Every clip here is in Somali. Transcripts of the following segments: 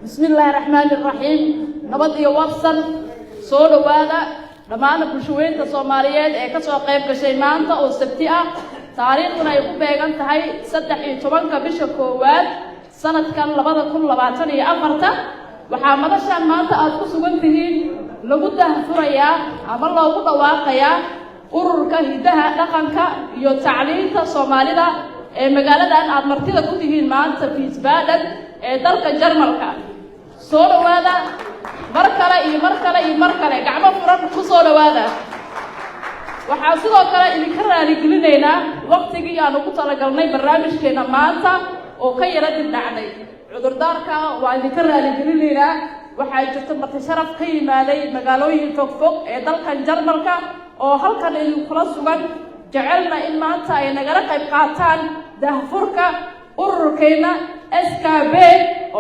بسم الله الرحمن الرحيم نبضي وابصر سولو هذا لما بشوين تصوماليات كسو قيب كشيمانتا أو سبتئة تاريخنا يقول بيغان تهي سدحي طبانكا بشكوات سنة كان لبدا كل لباتاني أفرتا وحامدا شان مانتا أدكسو قنتهين لقودها فريا عمال الله قد واقيا ururka hidaha dhaqanka iyo tacliinta Soomaalida ee magaalada aad martida ku tihiin maanta Wiesbaden ee dalka Jarmalka soo dhawaada mar kale gacmo furan ku soo dhawaada waxaan sidoo kale idinka raali gelinaynaa waqtigii aan ugu talagalnay barnaamijkeena maanta oo ka yara dib dhacday cudurdaarka waa idinka raali gelinaynaa waxay jirto marti sharaf ka yimaaday magaalooyin fog ee dalka Jarmalka oo halkan idin kula sugan jecelna in maanta ay nagala qayb qaataan daahfurka ururkeena SKB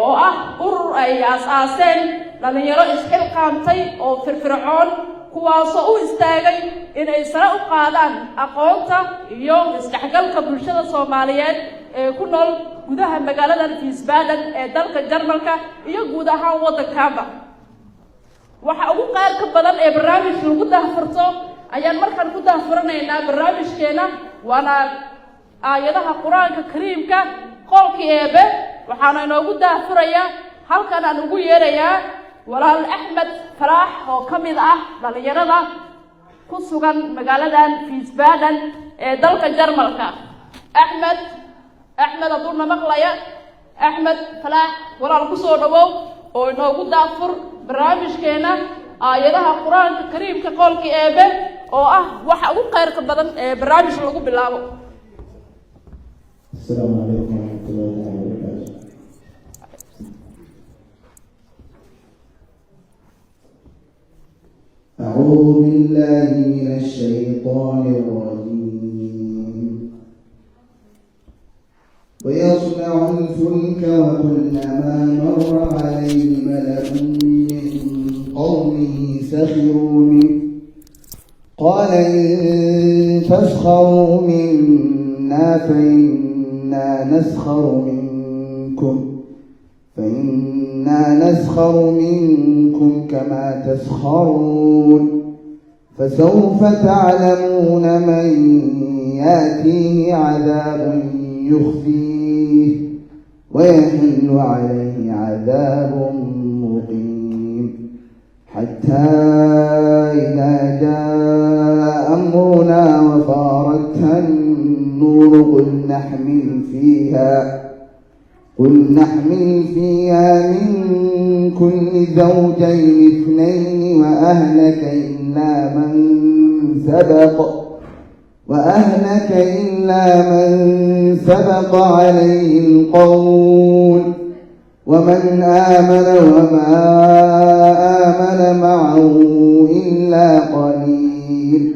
oo ah urur ay aasaaseen dhalinyaro isxilqaamtay oo firfircoon kuwaasoo u istaagay in ay sare u qaadaan aqoonta iyo isdhexgalka bulshada Soomaaliyeed ee ku nool gudaha magaalada Wiesbaden ee dalka Jarmalka iyo guud ahaan waddankaaba waxa ugu qaar ka badan ee barnaamij lagu daahfurto ayaan markaan ku daahfuranaynaa barnaamijkeena waana aayadaha Quraanka Kariimka qolkii Eebe waxaana inoogu daahfurayaa halkan aan ugu yeerayaa walaal Axmed Faraax oo kamid ah dhalinyarada ku sugan magaaladan Wiesbaden ee dalka Jarmalka Axmed aduna maqlaya Axmed Faraax walaal ku soo dhawow oo inoogu daahfur barnaamijkeena aayadaha Quraanka Kariimka qolkii Eebe oo ah waxa ugu qayrka badan ee barnaamij lagu bilaabo Assalamu alaykum wa rahmatullahi wa barakatuh. A'udhu billahi minash shaytanir rajim. Wa yasna'u al-fulka wa kullama marra alayhi malakun min qawmihi sakhiru minhu قال إن تسخروا منا فإنا نسخر منكم كما تسخرون فسوف تعلمون من يأتيه عذاب يخزيه ويحل عليه عذاب مقيم حتى إذا جاء أمرنا وفارتها النور قل نحمل فيها من كل زوجين اثنين وأهلك إلا من سبق عليه القول ومن آمن وما آمن معه إلا قليل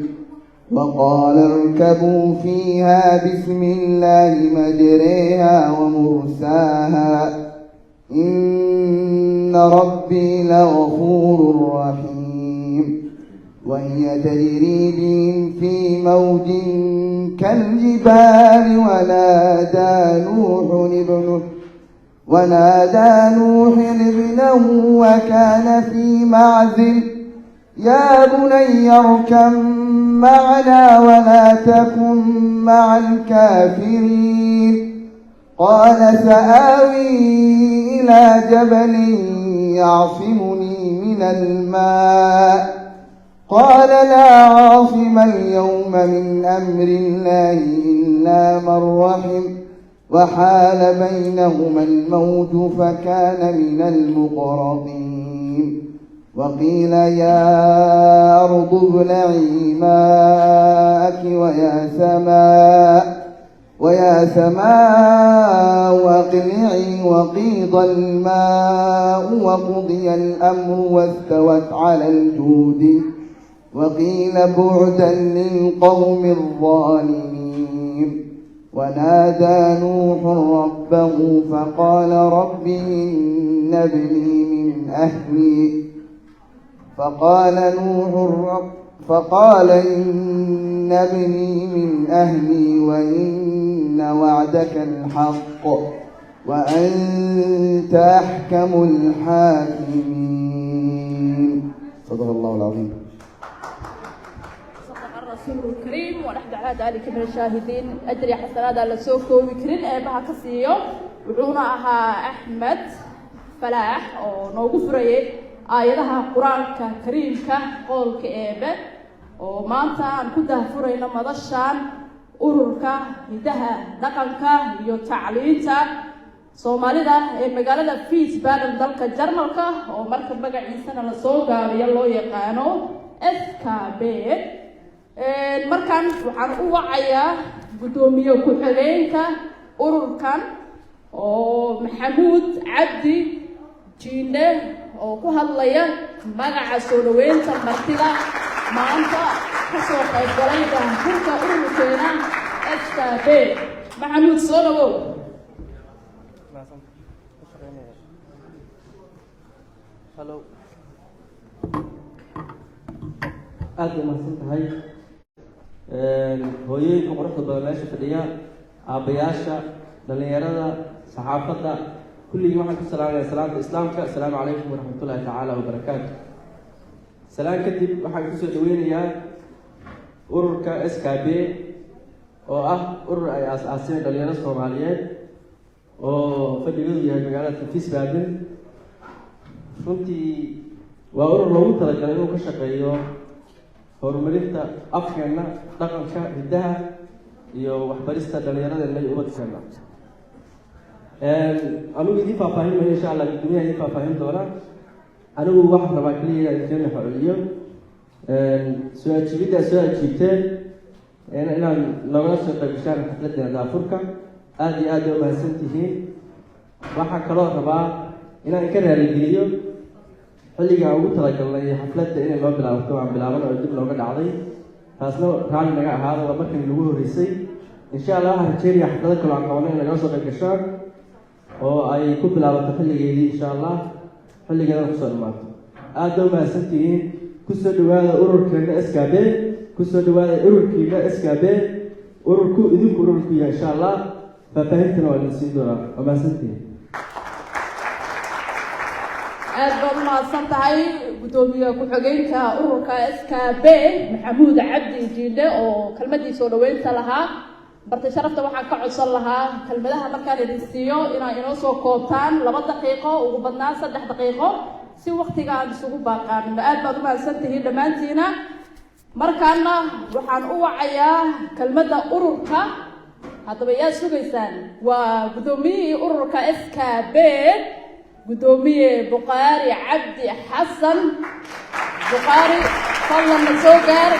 وقال اركبوا فيها بسم الله مجريها ومرساها إن ربي لغفور رحيم وهي تجري بهم في موج كالجبال ونادى نوح ابنه وكان في معزل يا بني اركب معنا ولا تكن مع الكافرين قال سآوي إلى جبل يعصمني من الماء قال لا عاصم اليوم من أمر الله إلا من رحم وحال بينهما الموج فكان من المغرقين وقيل يا أرض ابلعي ماءك ويا سماء أقلعي وقيض الماء وقضي الأمر واستوت على الجود وقيل بعدا للقوم الظالمين ونادى نوح ربه فقال رب إن ابني من أهلي فقال إن ابني من أهلي وإن وعدك الحق وأنت أحكم الحاكمين. صدق الله العظيم. صدق الرسول الكريم ونحن على ذلك من الشاهدين. أجري حسنات على سوق وكرين أبها كسيو وعونا أحمد فلاح أو نوقفري آياتها قرآن كريم كقول كأبه ومانتا أن كده فرينا مدشان ururka hidaha dhaqanka iyo tacliinta Soomaalida ee magaalada Wiesbaden dalka Jarmalka oo marka magaciisana la soo gaabiyo loo yaqaano SKB. Markan waxaan u wacayaa gudoomiye ku xigeenka ururkan oo Maxamuud Cabdi Jiine oo ku hadlaya magaca soo dhaweynta martida maanta kasoo qayb galay daahfurka ururkeena SKB. Maxamuud soo dhawow. Hello. aad u mahadsan tahay hooyooyinka quruxda badan meesha fadhiya aabayaasha dhalinyarada saxaafadda kulligii waxaan ku salaamayaa salaanta islaamka assalaamu calaykum waraxmatullaahi tacaala wabarakaatu. salaan kadib waxaan kusoo dhaweynayaa ururka SKB oo ah urur ay aasaaseen dhalinyaro Soomaaliyeed oo fadhigoodu yahay magaalada Wiesbaden. runtii waa urur loogu talagalay inuu ka shaqeeyo horumarinta afkeena dhaqanka hidaha iyo waxbarista dhalinyaradeena iyo ubadkeena. anigu idin faahfaahin maayo insha Allah gudoomiyaha idin faahfaahin doona. anigu waxaan rabaa kaliya inaan xoriyo soo ajiibteen inaan nagala soo qaybgashaan xafladda daafurka aad iyo aad u mahadsan tihiin. waxaan kaloo rabaa inaan ka raaligeliyo xilliga ugu talagalnay xafladda inay noo bilaabato aan bilaaban oo dib looga dhacday taasna raali naga ahaado waa markii lagu horeysay. insha Allah waxaan rajeynayaa xaflado kale aan qabanay in nagala soo qaybgashaan oo ay ku bilaabato xilligeedii insha Allah xilligeedana kusoo dhamaato. aad u mahadsan tihiin. kusoo dhawaada ururkeena SKB. kusoo dhawaada ururkeena SKB. ururku idinku ururku yahay insha Allah faahfaahintana waa idin siin doonaa. waa mahadsan tihiin. aad baad u mahadsan tahay gudoomiye ku xigeenka ururka SKB Maxamuud Cabdi Jiine oo kelmadii soo dhaweynta lahaa. barta sharafta waxaan ka codsan lahaa kelmadaha markaan idin siiyo inay inoo soo koobtaan 2 daqiiqo ugu badnaan 3 daqiiqo si waqtiga aan isugu baaqaan. aad baad u mahadsan tihiin dhammaantiina. markaana waxaan u wacayaa kelmadda ururka. haddaba yaa sugaysaan waa gudoomiyihii ururka SKB gudoomiye Buqaari Cabdi Xasan. Buqaari fadlan ma soo gaar.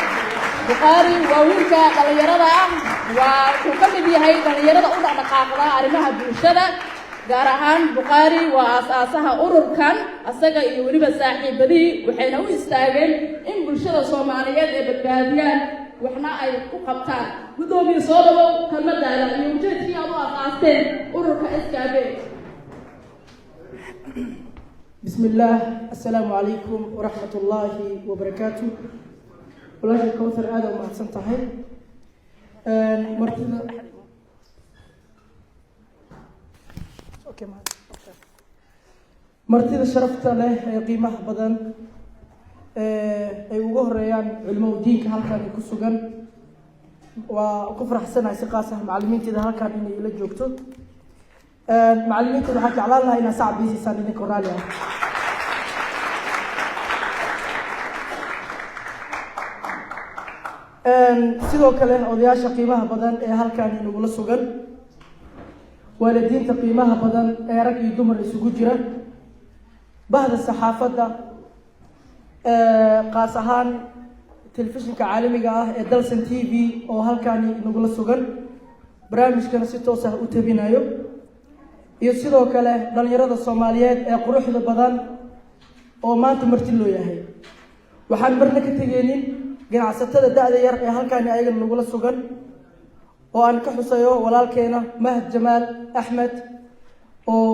Buqaari waa wiilka dhalinyarada ah waa uu ka mid yahay dhalinyarada u dhaqdhaqaaqda arrimaha bulshada gaar ahaan Buqaari waa aasaasaha ururkan asaga iyo waliba saaxiibadii waxayna u istaageen in bulshada Soomaaliyeed ay badbaadiyaan waxna ay ku qabtaan. gudoomiye soo dhawow kelmadaada iyo ujeedkii aad u aasaasteen ururka SKB. بسم الله السلام عليكم ورحمة الله وبركاته. والله الكوثر آدم ما أحسنتها مرتدى شرفت له قيمة بدن أي وجه ريان علماء الدين كهالكان يكسجن وكفر حسنا سقاسه معلمين تده هالكان إني إلى جوكتو معلمين تده حكي على الله إن صعب يجي سنين كوراليا. sidoo kale odayaasha qiimaha badan ee halkaan inagula sugan waalidiinta qiimaha badan ee rag iyo dumar isugu jira bahda saxaafadda qaas ahaan telefishinka caalamiga ah ee Dalsan TV oo halkaan inagula sugan barnaamijkana si toos ah u tabinayo iyo sidoo kale dhalinyarada Soomaaliyeed ee quruxda badan oo maanta marti loo yahay. waxaan marna ka tagaynin ganacsatada da'da yar ee halkaan ayaga nagula sugan oo aan ka xusayo walaalkeena Mahad Jamaal Axmed oo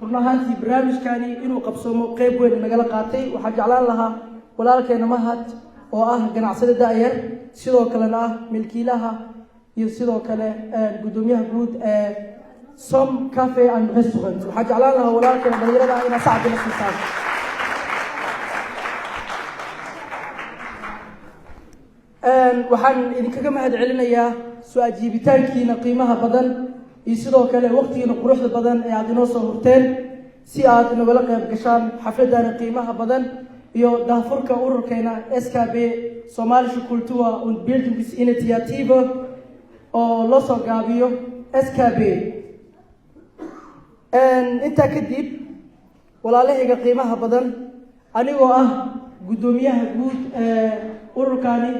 runaantii barnaamijkani inuu qabsoomo qayb weyn nagala qaatay. waxaan jeclaan lahaa walaalkeena Mahad oo ah ganacsade da'da yar sidoo kalena ah milkiilaha iyo sidoo kale gudoomiyaha guud ee Som Cafe and Restaurant. waxaan jeclaan lahaa walaalkeen dhalinyarada inaa sacbi la siisaan. waxaan idinkaga mahad celinayaa soo ajiibitaankiina qiimaha badan iyo sidoo kale waqtigiina quruxda badan ee aad inoo soo hurteen si aad inagala qayb gashaan xafladana qiimaha badan iyo daafurka ururkeena SKB Somalische Kultur und Bildungsinitiative oo loo soo gaabiyo SKB. intaa kadib walaalahayga qiimaha badan anigoo ah gudoomiyaha guud ee ururkani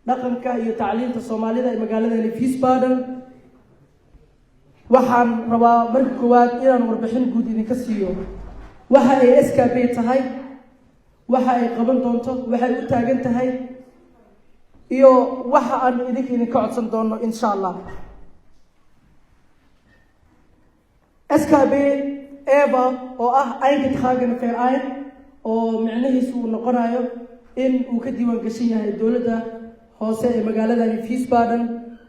dhaqanka iyo tacliinta Soomaalida ee magaalada Wiesbaden waxaan rabaa marka koowaad inaan warbixin guud idinka siiyo waxa ay SKB tahay waxa ay qaban doonto waxa ay u taagan tahay iyo waxa aan idinka codsan doono insha Allah. SKB Eva oo ah eingetragen Verein oo macnaheedu uu noqonayo in uu ka diiwaan gashan yahay dawladda hoose ee magaalada Wiesbaden.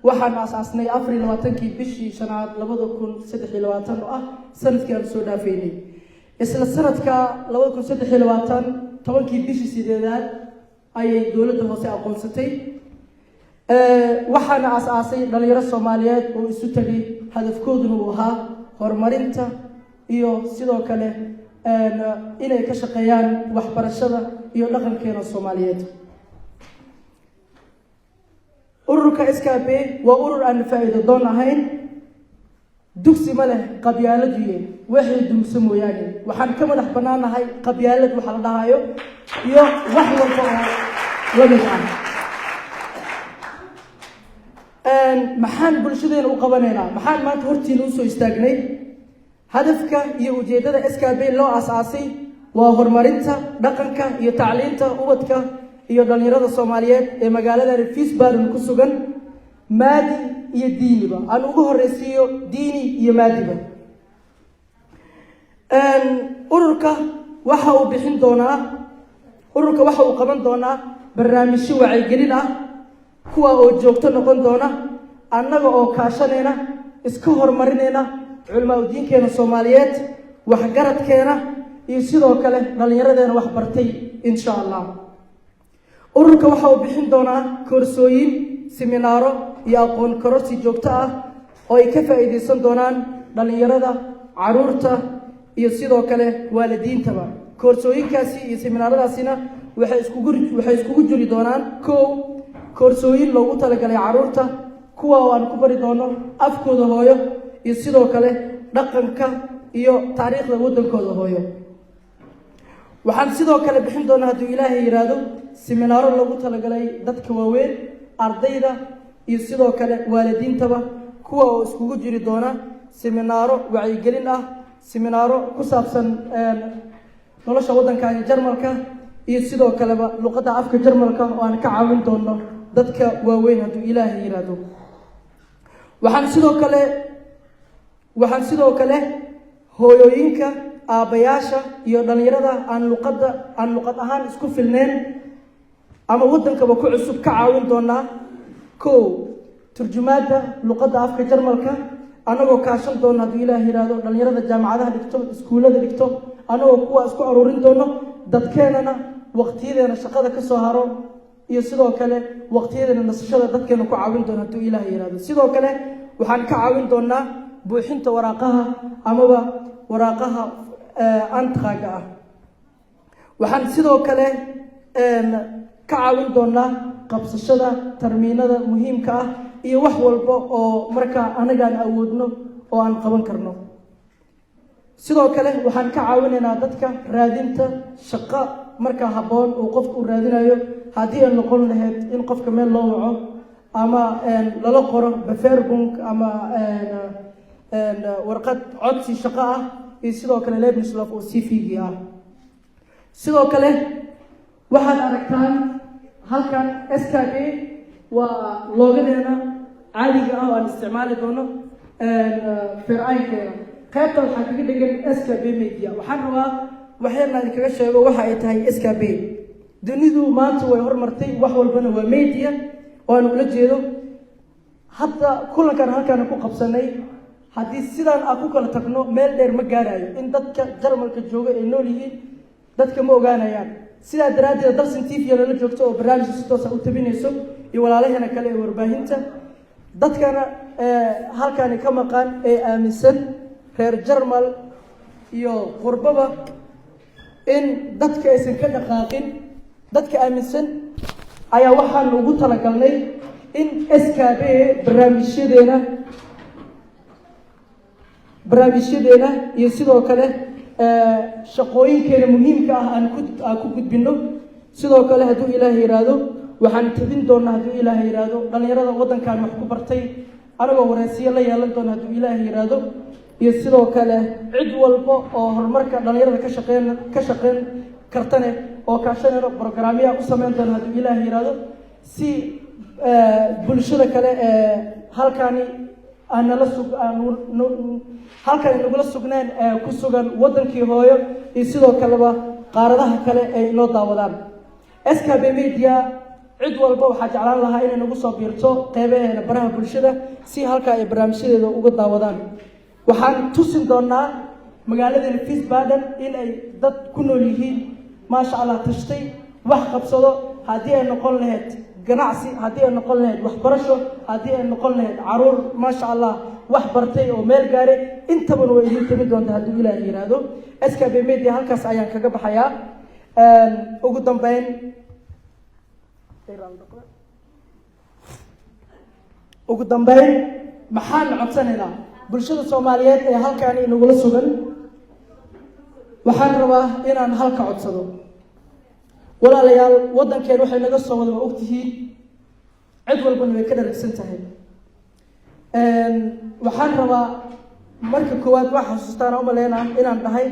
waxaan aasaasnay 24kii bishii 5aad 2023 oo ah sanadkii aan soo dhaafeynay. isla sanadka 2023 10kii bishii 8aad ayay dawladda hoose aqoonsatay. waxaan aasaasay dhalinyaro Soomaaliyeed oo isu tagay hadafkooduna uu ahaa horumarinta iyo sidoo kale inay ka shaqeeyaan waxbarashada iyo dhaqankeena Soomaaliyeed. ururka SKB waa urur aan faa'iido doon ahayn dugsi ma leh qabyaaladiye waxay dumsa mooyaane waxaan ka madax banaanahay qabyaalad waxa la dhahayo iyo wax walba oo la mid ah. maxaan bulshadeena u qabanaynaa maxaan maanta hortiina u soo istaagnay hadafka iyo ujeedada SKB loo aasaasay waa horumarinta dhaqanka iyo tacliinta ubadka iyo dhalinyarada Soomaaliyeed ee magaalada Wiesbaden ku sugan maadi iyo diiniba aan ugu horeysiyo diini iyo maadiba. ururka waxa uu qaban doonaa barnaamijyo wacyigelin ah kuwa oo joogto noqon doona annaga oo kaashanayna iska horumarinayna culimada diinkeena Soomaaliyeed waxgaradkeena iyo sidoo kale dhalinyaradeena wax bartay insha Allah. ururka waxa uu bixin doonaa koorsooyin seminaaro iyo aqoon kororsi joogto ah oo ay ka faa'iideysan doonaan dhalinyarada caruurta iyo sidoo kale waalidiintaba. koorsooyinkaasi iyo seminaaradaasina waxay iskugu jiri doonaan koorsooyin loogu talagalay caruurta kuwa oo aan ku bari doono afkooda hooyo iyo sidoo kale dhaqanka iyo taariikhda wadankooda hooyo. waxaan sidoo kale bixin doonaa haddii Ilaahay yiraahdo seminaaro loogu talagalay dadka waaweyn ardayda iyo sidoo kale waalidiintaba kuwa oo iskugu jiri doona seminaaro wacyigelin ah seminaaro ku saabsan nolosha waddanka Jarmalka iyo sidoo kale luqadda afka Jarmalka oo aan ka caawin doono dadka waaweyn haddii Ilaahay yiraahdo. waxaan sidoo kale hooyooyinka aabayaasha iyo dhalinyarada aan luqad ahaan isku filneen ama waddankaba ku cusub ka caawin doonaa turjumaada luqadda afka Jarmalka anagoo kaashan doona haddii Ilaahay yiraahdo dhalinyarada jaamacadaha dhigto iskuulada dhigto anagoo kuwa isku aruurin doono dadkeenana waqtiyadeena shaqada ka soo haro iyo sidoo kale waqtiyadeena nasashada dadkeena ku caawin doona haddii Ilaahay yiraahdo. sidoo kale waxaan ka caawin doonaa buuxinta waraaqaha amaba waraaqaha antraga ah. waxaan sidoo kale ka caawin doonaa qabsashada tarmiinada muhiimka ah iyo wax walba oo marka anagaan awoodno oo aan qaban karno. sidoo kale waxaan ka caawinaynaa dadka raadinta shaqo marka habboon oo qofku raadinayo haddii ay noqon lahayd in qofka meel loo waco ama lala qoro beverbung ama warqad codsi shaqo ah iyo sidoo kale Lebenslauf oo CV ah. sidoo kale waxaad aragtaan halkan SKB waa loogadeena caadiga ah oo aan isticmaali doono fircaynkeena qaybta waxaa kaga dhigan SKB media. waxaan rabaa waxyarna idinkaga sheego waxa ay tahay SKB. dunidu maanta way horumartay wax walbana waa media oo aan ula jeedo hadda kulankan halkan ku qabsanay haddii sidaan aan ku kala tagno meel dheer ma gaarayo in dadka jarmalka jooga ay nool yihiin dadka ma ogaanayaan sidaa daraaddeed dalsan t v nala joogto oo barnaamijka si toosa u tabinayso iyo walaalaheena kale ee warbaahinta dadkana halkaani ka maqan ee aaminsan reer jarmal iyo qurbaba in dadka aysan ka dhaqaaqin dadka aaminsan ayaa waxaan ugu talagalnay in skb barnaamijyadeena iyo sidoo kale shaqooyinkeena muhiimka ah aan ku gudbino sidoo kale hadduu ilaahay yiraahdo waxaan tabin doonaa hadduu ilaahay yiraahdo dhalinyarada waddankan wax ku bartay anagoo wareysiyo la yeelan doona hadduu ilaahay yiraahdo iyo sidoo kale cid walba oo horumarka dhalinyarada ka shaqeyn kartane oo kaashanayno programya u sameyn doona hadduu ilaahay yiraahdo si bulshada kale ee halkaani aan halkaani nagula sugneen ku sugan waddankii hooyo iyo sidoo kaleba qaaradaha kale ay inoo daawadaan skb media cid walba waxaa jeclaan lahaa inay nagu soo biirto qeybaheena baraha bulshada si halkaa ay barnaamijyadeeda uga daawadaan waxaan tusin doonaa magaaladeena Wiesbaden in ay dad ku nool yihiin maasha Allah tashtay wax qabsado haddii ay noqon lahayd ganacsi haddii ay noqon lahayd waxbarasho haddii ay noqon lahayd caruur maasha Allah wax bartay oo meel gaaray intaba way idin timi doontaa haddii ilaahay yiraahdo skb media halkaas ayaan kaga baxayaa ugu dambeyn maxaan codsanaynaa bulshada Soomaaliyeed ee halkaan inagula sugan waxaan rabaa inaan halka codsado walaalayaal waddankeen waxay naga soo wada ogtihiin cid walbana way ka dharagsan tahay waxaan rabaa marka koowaad waxaan xasuustaan oo maleena inaan dhahay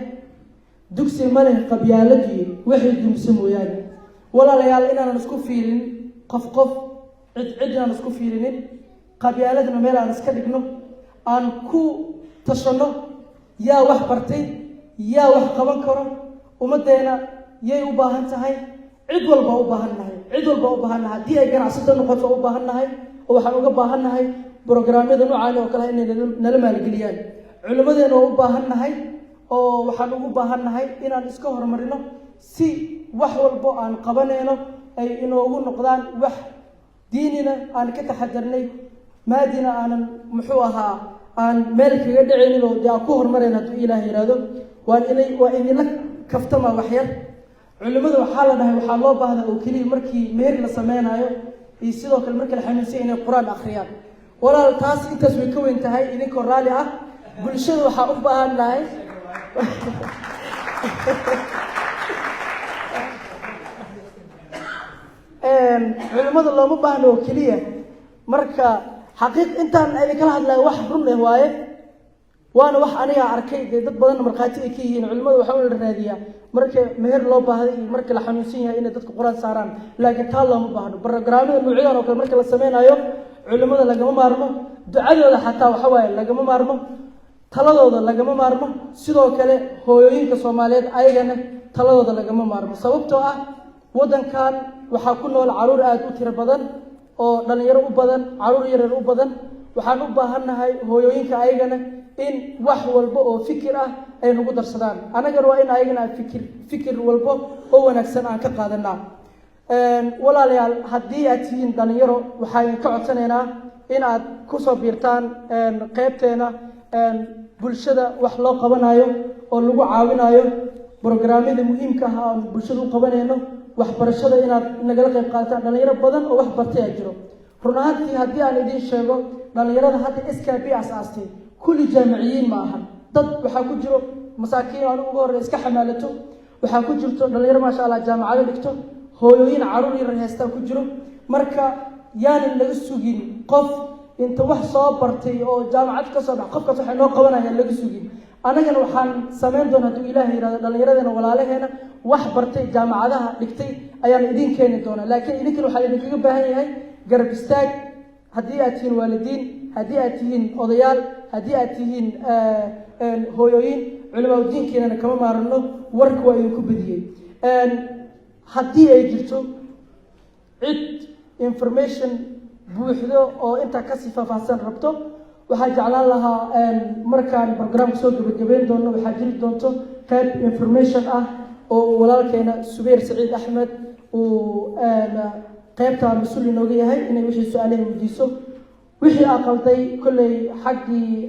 dugsi ma leh qabyaaladii waxay dumsa mooyaane walaalayaal inaan isku fiirin qof cid inaan isku fiirinin qabyaaladna meel aan iska dhigno aan ku tashano yaa wax bartay yaa wax qaban karo ummadeena yay u baahan tahay cid walba u baahannahay haddii ay ganacsato noqoto u baahannahay oo waxaan uga baahannahay programyada noocan oo kale inay nala maalgeliyaan culimadeena oo u baahannahay oo waxaan ugu baahannahay inaan iska horumarino si wax walbo aan qabanayno ay inoogu noqdaan wax diinina aan ka taxadarnay maadina aanan muxuu ahaa aan meel kaga dhicinin oo dee aan ku horumarayna hadduu ilaahay yiraahdo waa inila kaftama waxyar culimada waxaa la dhahay waxaa loo baahdaa oo keliya markii meher la sameynayo iyo sidoo kale markii la xanuunsan inay quraan akhriyaan walaal taas intaas way ka weyn tahay idinkoo raalli ah bulshada waxaa u baahan nahay culimada looma baahno oo keliya marka xaqiiq intaan ay kala hadlayo wax run ah waaye waana wax aniga arkay dad badan marqaati ay ka yihiin culimadu waxa uu raadiyaa marka meher loo baahday iyo marka la xanuunsan yahay in dadku quraan saaraan laakiin taa looma baahno barnaamijyada noocyada oo kale marka la sameynayo culimada lagama maarmo ducadooda xataa waxa waaye lagama maarmo taladooda lagama maarmo sidoo kale hooyooyinka Soomaaliyeed ayagana taladooda lagama maarmo sababtoo ah waddankan waxaa ku nool caruur aad u tiro badan oo dhalinyaro u badan caruur yar u badan waxaan u baahannahay hooyooyinka ayagana in wax walba oo fikir ah ay nagu darsadaan anagana waa in ayagana fikir walba oo wanaagsan aan ka qaadanaa walaalayaal haddii aad tihiin dhalinyaro waxaan ka codsanaynaa in aad ku soo biirtaan qaybteena bulshada wax loo qabanayo oo lagu caawinayo programyada muhiimka ah oo bulshada u qabanayno waxbarashada inaad nagala qayb qaadataan dhalinyaro badan oo wax bartay ay jiro run ahaantii haddii aan idiin sheego dhalinyarada hadda skb asaastay kulli jaamiciyiin ma ahan dad waxaa ku jiro masaakiin aan ugu horreey iska xamaalato waxaa ku jirto dhalinyaro maasha Allah jaamacado dhigto hooyooyin caruur yar heestaa ku jiro marka yaanan laga sugin qof inta wax soo bartay oo jaamacad ka soo bax qofkaas waxay noo qabanayaan laga sugin anagana waxaan sameyn doonaa hadduu ilaahay yiraahdo dhalinyaradena walaalaheena wax bartay jaamacadaha dhigtay ayaan idin keeni doonaa laakiin idinkana waxaa idinkaga baahan yahay garab istaag haddii aad tihiin waalidiin haddii aad tihiin odayaal haddii aad tihiin hooyooyin culimada diinkeena kama maarano warka waa idinku badiyey haddii ay jirto cid information buuxdo oo inta ka sii faahfaahsan rabto waxaa jeclaan lahaa markaan barnaamijka soo gabagabeyn doono waxaa jiri doonto qayb information ah oo walaalkeena Subayr Saciid Axmed uu qaybta mas'uul inooga yahay inay wixii su'aalaha weydiiso wixii aan qalday kullay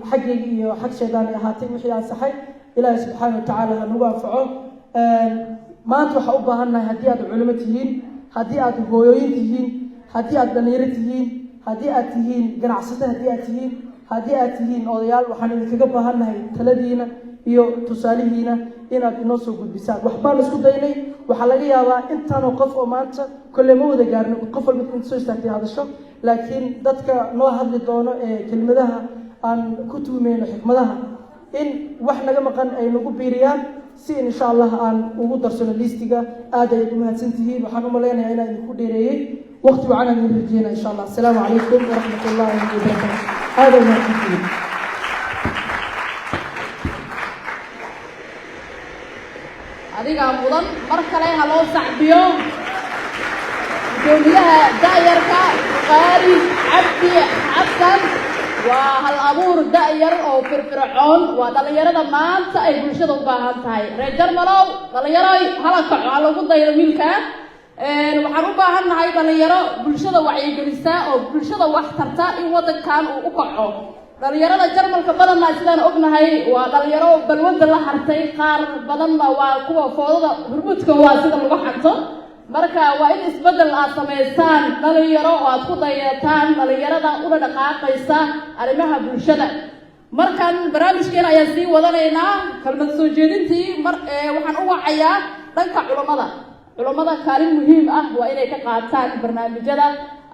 xaggii iyo xag sheegaan ahaatay wixii aan saxay ilaahay subxaanahu wa tacaala ha nagu anfaco maanta waxaan u baahannahay haddii aad culimo tihiin haddii aad hooyooyin tihiin haddii aad dhalinyaro tihiin haddii aad tihiin ganacsato haddii aad tihiin odayaal waxaan idinkaga baahannahay taladiina iyo tusaalihiina inaad inoo soo gudbisaan waxbaan isku daynay waxaa laga yaabaa intaanoo qof oo maanta kolle ma wada gaarno qof walba inta soo istaagtay hadasho laakiin dadka noo hadli doono ee kelimadaha aan ku tuumeyno xikmadaha in wax naga maqan ay nagu biiriyaan si insha Allah aan ugu darsano listiga aad ay u mahadsantihiin waxaan u maleynayaa inaan idinku dheereeyay waqti wacan aan idin rajeyna insha Allah assalaamu calaykum waraxmatullaahi wabarakaatuh aad ay mahadsantihiin adiga mudan mar kale ha loo sacbiyo gudoomiyaha daayarka qaari cabdi xasan waa hal abuur daayar oo firfircoon waa dhalinyarada maanta ay bulshada u baahan tahay reer Jarmalow dhalinyaroy hala kaco ha lagu daydo wiilka waxaan u baahannahay dhalinyaro bulshada wacyigelisa oo bulshada wax tarta in wadankan uu u kaco dhalinyarada Jarmalka badanna sidaan ognahay waa dhalinyaro balwada la hartay qaar badanna waa kuwa foodada hurmudka waa sida lagu xanto marka waa in isbedel aad sameysaan dhalinyaro oo aad ku dayataan dhalinyarada una dhaqaaqaysa arrimaha bulshada markan barnaamijkeena ayaa sii wadanaynaa kalmad soo jeedintii waxaan u wacayaa dhanka culimada kaalin muhiim ah waa inay ka qaataan barnaamijyada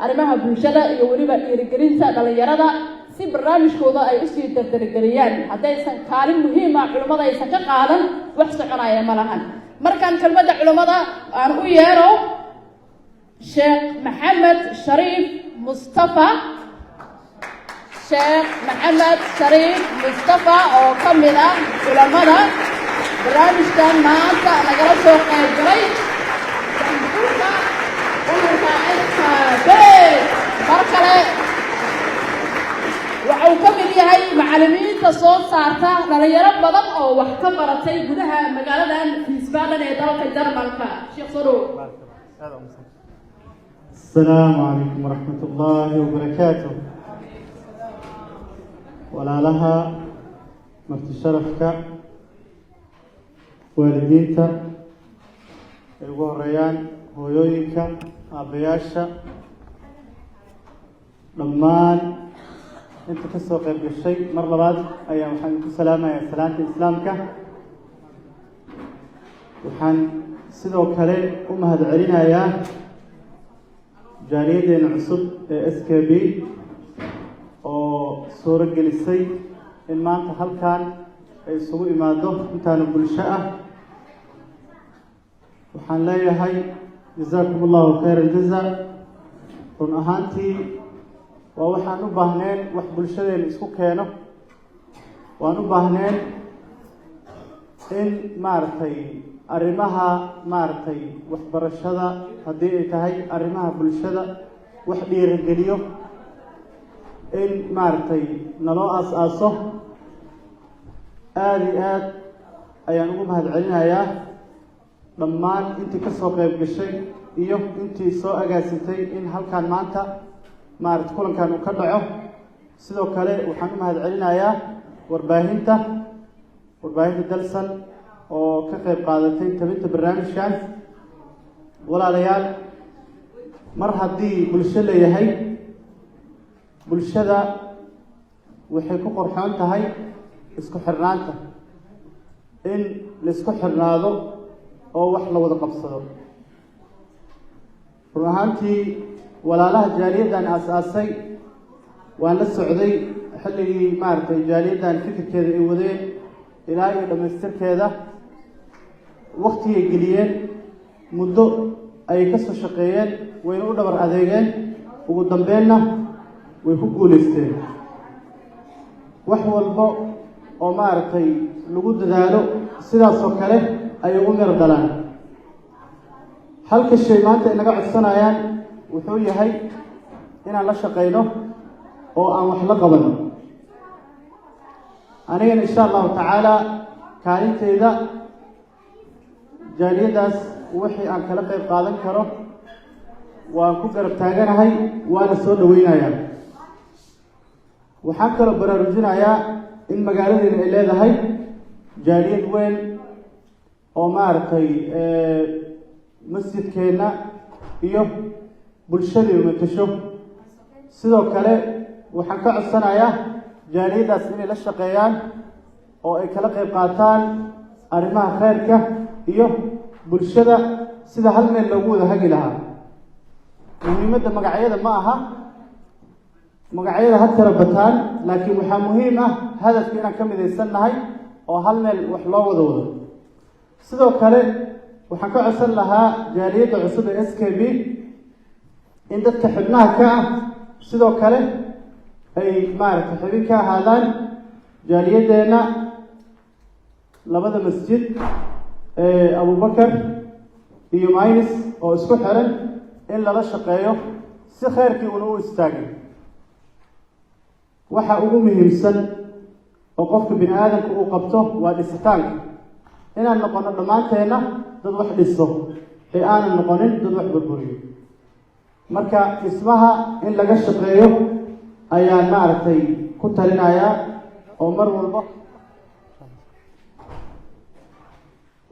arrimaha bulshada iyo weliba dhiirigelinta dhalinyarada si barnaamijkooda ay usii dardargeliyaan haddaysan kaalin muhiim ah culimada aysan ka qaadan wax soconaya ma lahan markaan kelmadda culimada aan u yeero Sheekh Maxamed Shariif Mustafa oo ka mid ah culimada barnaamijkan maanta nagala soo qayb galay mar kale waxuu ka mid yahay macallimiinta soo saarta dhalinyaro badan oo wax ka baratay gudaha magaaladan Wiesbaden ee dalka Jarmalka Sheekh Soro السلام عليكم ورحمة الله وبركاته ولا لها مرتي شرفك والدينتا الوريان هويوينك أبياشا لمان انت كسو قيب الشيء مرة بعد ايام وحن سلامة يا سلامة اسلامك وحن سيدو كالي امهد علينا يا جاليدين عصب SKB oo suura gelisay in maanta halkan ay isugu imaado intaan bulsho ah waxaan leeyahay jazakumullahu khayran jazaa run ahaantii waa waxaan u baahneen wax bulshadeena isku keeno waan u baahneen in maartay arrimaha maartay waxbarashada haddii ay tahay arrimaha bulshada wax dhiirigeliyo in maartay naloo aas-aaso aad iyo aad ayaan ugu mahadcelinayaa dhammaan intii ka soo qayb gashay iyo intii soo agaasintay in halkan maanta maartay kulankan uu ka dhaco sidoo kale waxaan u mahadcelinayaa warbaahinta dalsan oo ka qayb qaadatay tabinta barnaamijkan walaalayaal mar haddii bulsho leeyahay bulshada waxay ku qorxoon tahay isku xirnaanta in la isku xirnaado oo wax la wada qabsado run ahaantii walaalaha jaaliyaddan aas-aasay waan la socday xilligii maaragtay jaaliyaddan fikirkeeda ay wadeen ilaa iyo dhammaystirkeeda waqtigay geliyeen muddo ayay ka soo shaqeeyeen wayna u dhabar adeegeen ugu dambeenna way ku guulaysteen wax walba oo maaragtay lagu dadaalo sidaasoo kale ayay u mir dalaan halka shay maanta inaga codsanayaan wuxuu yahay inaan la shaqayno oo aan wax la qabano anigana insha allahu tacaala kaalinteyda jaaliyadaas wixii aan kala qayb qaadan karo waan ku garab taaganahay waana soo dhaweynayaa waxaan kaloo baraarujinayaa in magaaladeena ay leedahay jaaliyad weyn oo maaragtay masjidkeenna iyo bulshadeenu matasho sidoo kale waxaan ka codsanayaa jaaliyadaas inay la shaqeeyaan oo ay kala qayb qaataan arrimaha khayrka iyo bulshada sida hal meel loogu wada hagi lahaa muhiimadda magacyada ma aha magacyada ha tira bataan laakiin waxaa muhiim ah hadafka inaan ka midaysan nahay oo hal meel wax loo wada wado sidoo kale waxaan ka codsan lahaa jaaliyadda cusub ee SKB in dadka xubnaha ka ah sidoo kale ay maaragtay xubin ka ahaadaan jaaliyaddeena labada masjid abubakar iyo maynis oo isku xiran in lala shaqeeyo si khayrkii una u istaagin waxa ugu muhiimsan oo qofka bini aadamka uu qabto waa dhisitaanka inaan noqono dhammaanteenna dad wax dhiso ee aanan noqonin dad wax burburiyo marka dhismaha in laga shaqeeyo ayaan maaragtay ku talinayaa oo mar walba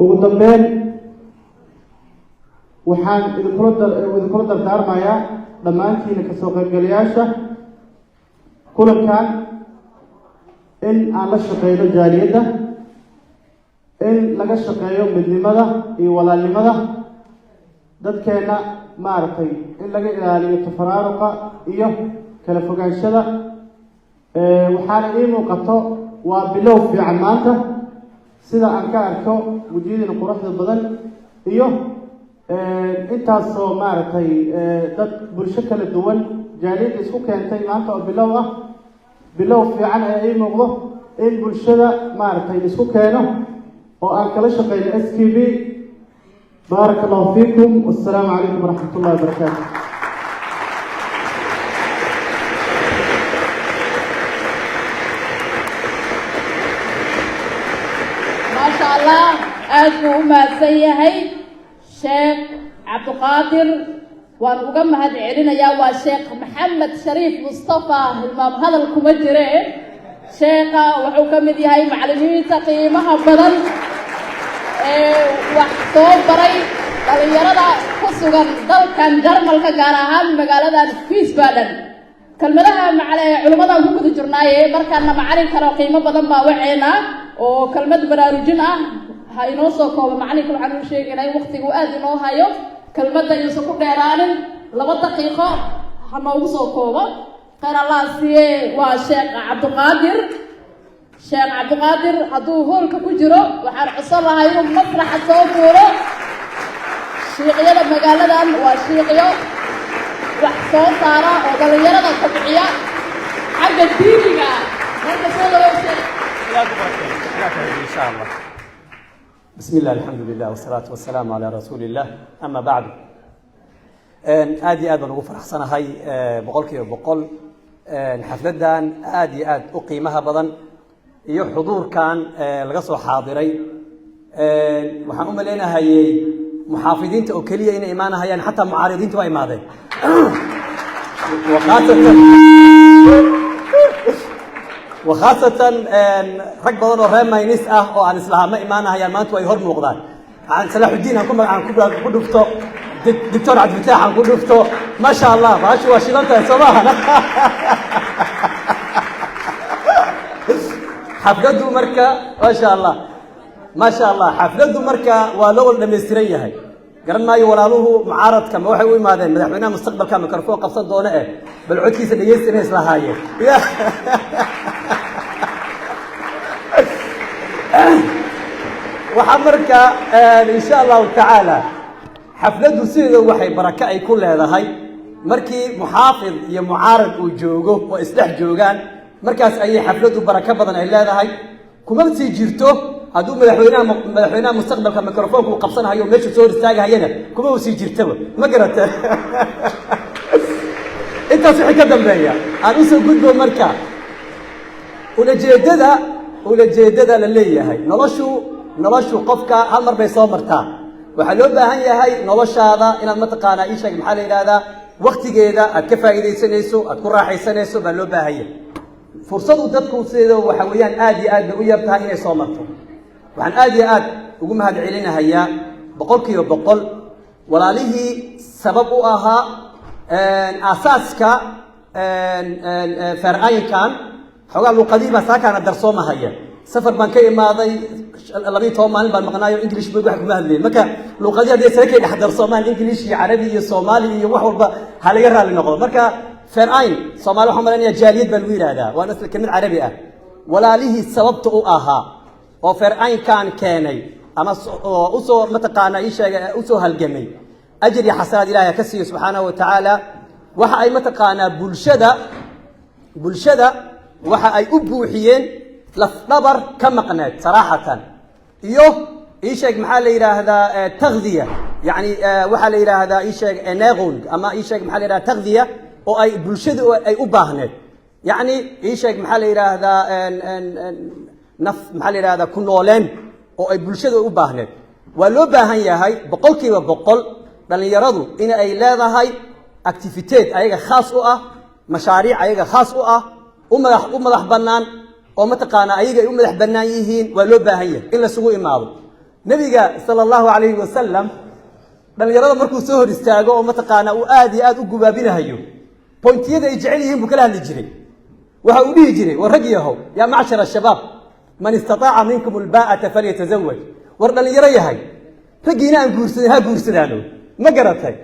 ugu dambeyn waxaan idinkula dardaarmayaa dhammaantiina kasoo qaybgalayaasha kulankan in aan la shaqeyno jaaliyadda in laga shaqeeyo midnimada iyo walaalnimada dadkeenna maaragtay in laga ilaaliyo tafaraaruqa iyo kala fogaanshada waxaana ii muuqato waa bilow fiican maanta sida aan ka arko wejiyadiina quruxda badan iyo intaasoo maaragtay dad bulsho kala duwan jaaliyadda isku keentay maanta oo bilow ah bilow fiican ee ii muuqdo in bulshada maaragtay isku keeno oo aan kala shaqeyno SKB بارك الله فيكم والسلام عليكم ورحمة الله وبركاته ما شاء الله أجمع ما سيهي شيخ عبد القادر وأنا هذا علينا يا شيخ محمد شريف مصطفى المام هذا الكمجري شيخ وحكم دي هاي معلمين تقييمها بدل wax soo baray dhalinyarada ku sugan dalkan Jarmalka gaar ahaan magaalada Wiesbaden kalmadaha culimada ku guda jirnaaye markaana macalin kale qiimo badan baa waceena oo kalmad baraarujin ah ha inoo soo koobo macalinka waxaan u sheegaynay waqtigu aad inoo hayo kalmada inuu ku dheeraanin 2 daqiiqo ha noogu soo koobo qeer Allah siiye waa Sheekh Cabdulqaadir Sheekh Cabdulqaadir hadduu hoolka ku jiro waxaan codsan lahaa inuu masraxa soo fuuro shiiqyada magaaladan waa shiiqyo wax soo saara oo dhalinyarada kobciya xagga diiniga marka soo dhaweysay إن شاء الله. بسم الله الحمد لله والصلاة والسلام على رسول الله أما بعد آدي آد بنقول فرحسنا هاي بقولك بقول حفلتان آدي آد أقيمها بدن iyo xuduurkan laga soo xaadiray waxaan u maleynahay muxaafidiinta oo kaliya inay imaanayaan xataa mucaaridiintu waa imaadeen وخاصة rag badan oo reer maynis ah oo aan islaha ma imaanayaan maanta way hor muuqdaan aan Salaah Udiin aan ku dhufto Dr. Abdul Fatah aan ku dhufto ma sha Allah baashi waa shilanta Soomaaliya xafladu marka ma sha Allah xafladu marka waa loo dhameystiran yahay garan maayo walaaluhu mucaaradka ma waxay u imaadeen madaxweynaha mustaqbalka mikrafoon qabsan doona bal codkiisa dhageysanay isla haayeen waxa marka insha Allah ta'ala xafladu sidoo waxay baraka ay ku leedahay markii muxaafid iyo mucaarad uu joogo oo isdhex joogan markaas ay xafladu baraka badan ay leedahay kuma sii jirto haduu madaxweynaha mustaqbalka mikrofoonku qabsanayo meesha soo istaagayana kuma sii jirtaba ma garata inta si ka dambeeya aan u soo gudbo marka ulajeedada ulajeedada la leeyahay noloshu qofka hal mar bay soo martaa waxa loo baahan yahay noloshaada inaad mataqaana ii sheeg maxaa la yiraahdaa waqtigeeda aad ka faa'iideysanayso aad ku raaxaysanayso baa loo baahan yahay fursadu dadku sidoo waxa weeyaan aad iyo aad u yar tahay inay soo marto waxaan aad iyo aad ugu mahad celinayaa boqolkiiba boqol walaalihii sabab u ahaa asaaska far'aynkan xogaa luqadii baa saakaana darsoomahaya safar baan ka imaaday 12 maalin baan maqnaayo English buu wax kuma hadlayay marka luqadii hadii saakay dhex darsoomaan English iyo Carabi iyo Soomaali iyo wax walba halaga raali noqdo marka far'ayn Soomaali waxa malaynayaa jaaliyad baa lagu yiraahdaa waa asal kelmad Carabi ah walaalihii sababta u ahaa oo far'aynkan keenay ama u soo mataqaana ii sheegay u soo halgamay ajri xasanaad ilaahay ka siiyo subhanahu wa ta'ala waxa ay mataqaana bulshada waxa ay u buuxiyeen laf dhabar ka maqnayd saraaxatan iyo ii sheeg maxaa la yiraahdaa tagdiya yani waxa la yiraahdaa ii sheeg enagon ama ii sheeg maxaa la yiraahdaa tagdiya oo ay bulshada ay u baahneed yani ii sheeg maxaa la yiraahdaa naf maxaa la yiraahdaa ku nooleen oo ay bulshada u baahneed waa loo baahan yahay boqolkiiba boqol dhalinyaradu in ay leedahay activity ayaga khaas u ah mashaariic ayaga khaas u ah u madax banaan oo mataqaana ayaga ay u madax banaan yihiin waa loo baahan yahay in la sugu imaado nabiga sallallahu alayhi wasallam dhalinyarada markuu soo hor istaago oo mataqaana uu aad iyo aad u gubaabinayo pointiyada ay jecel yihiin buu kala hadli jiray waxa uu dhihi jiray war rag yahow ya macshara shabaab man istata'a minkum alba'ata falyatazawwaj war dhalinyaro yahay ragiina aan guursaday ha guursadaano ma garatay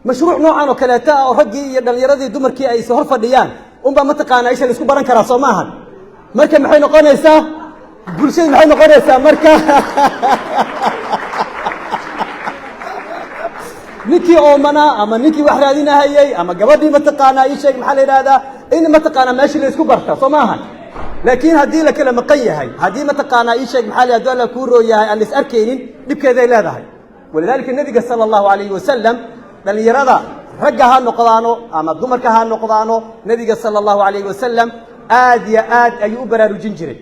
mashruuc noocan oo kale taa oo ragii iyo dhalinyaradii dumarkii ay soo hor fadhiyaan umba mataqaana isha isku baran karaa Soomahan marka maxay noqonaysaa bulshada maxay noqonaysaa marka ninkii oomana ama ninkii wax raadinahayay ama gabadhii mataqaana ii sheeg maxaa la yiraahdaa in mataqaana meeshii la isku barta Soomahan laakiin hadii la kala maqan yahay hadii mataqaana ii sheeg maxaa la yiraahdaa la ku rooyahay aan is arkeenin dibkeeda ay leedahay walidaalka nabiga sallallahu alayhi wasallam dhalinyarada ragga ha noqdaano ama dumarka ha noqdaano nabiga sallallahu alayhi wasallam aad ya aad ayuu u baraarujin jiray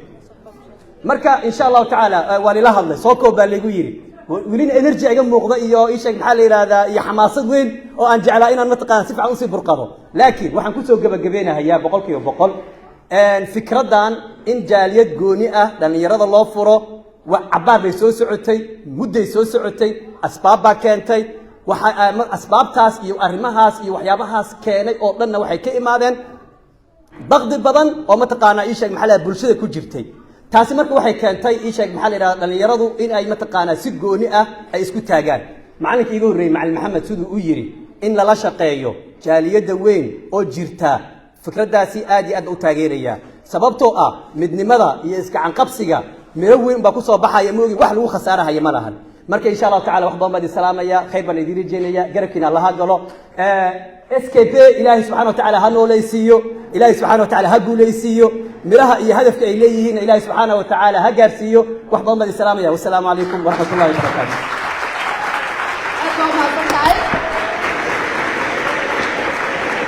marka insha Allah taala waa la hadlay soo kooba lagu yiri wilin energy aga muuqda iyo ii sheeg maxaa la yiraahdaa iyo xamaasad weyn oo aan jeclaa inaan mataqaan si fiican u sii burqado laakiin waxaan ku soo gabagabeenayaa boqolkiiba boqol fikradan in jaaliyad gooni ah dhalinyarada loo furo wax cabaar bay soo socotay mudday soo socotay asbaab baa keentay waxa asbaabtaas iyo arrimahaas iyo waxyaabahaas keenay oo dhanna waxay ka imaadeen baqdi badan oo mataqaana ii sheeg maxaa la bulshada ku jirtay taasi marka waxay keentay ii sheeg maxaa la yiraahdaa dhalinyaradu in ay mataqaana si gooni ah ay isku taagaan macallinkii iga horreeyay macallin maxamed siduu u yiri in lala shaqeeyo jaaliyada weyn oo jirta fikradaasi aad iyo aad u taageeraya sababtoo ah midnimada iyo iska canqabsiga meel weyn baa ku soo baxaya moogi wax lagu khasaarahay ma lahan marka insha Allah taala wax badan salaamaya khayr baan idin rajeenaya garabkiina Allah galo SKP ilaahi subhanahu wa ta'ala ha noolaysiiyo ilaahi subhanahu wa ta'ala ha guuleysiyo miraha iyo hadafka ay leeyihiin ilaahi subhanahu wa ta'ala ha gaarsiiyo wax badan baan salaamaya wassalaamu alaykum wa rahmatullahi wa barakatuh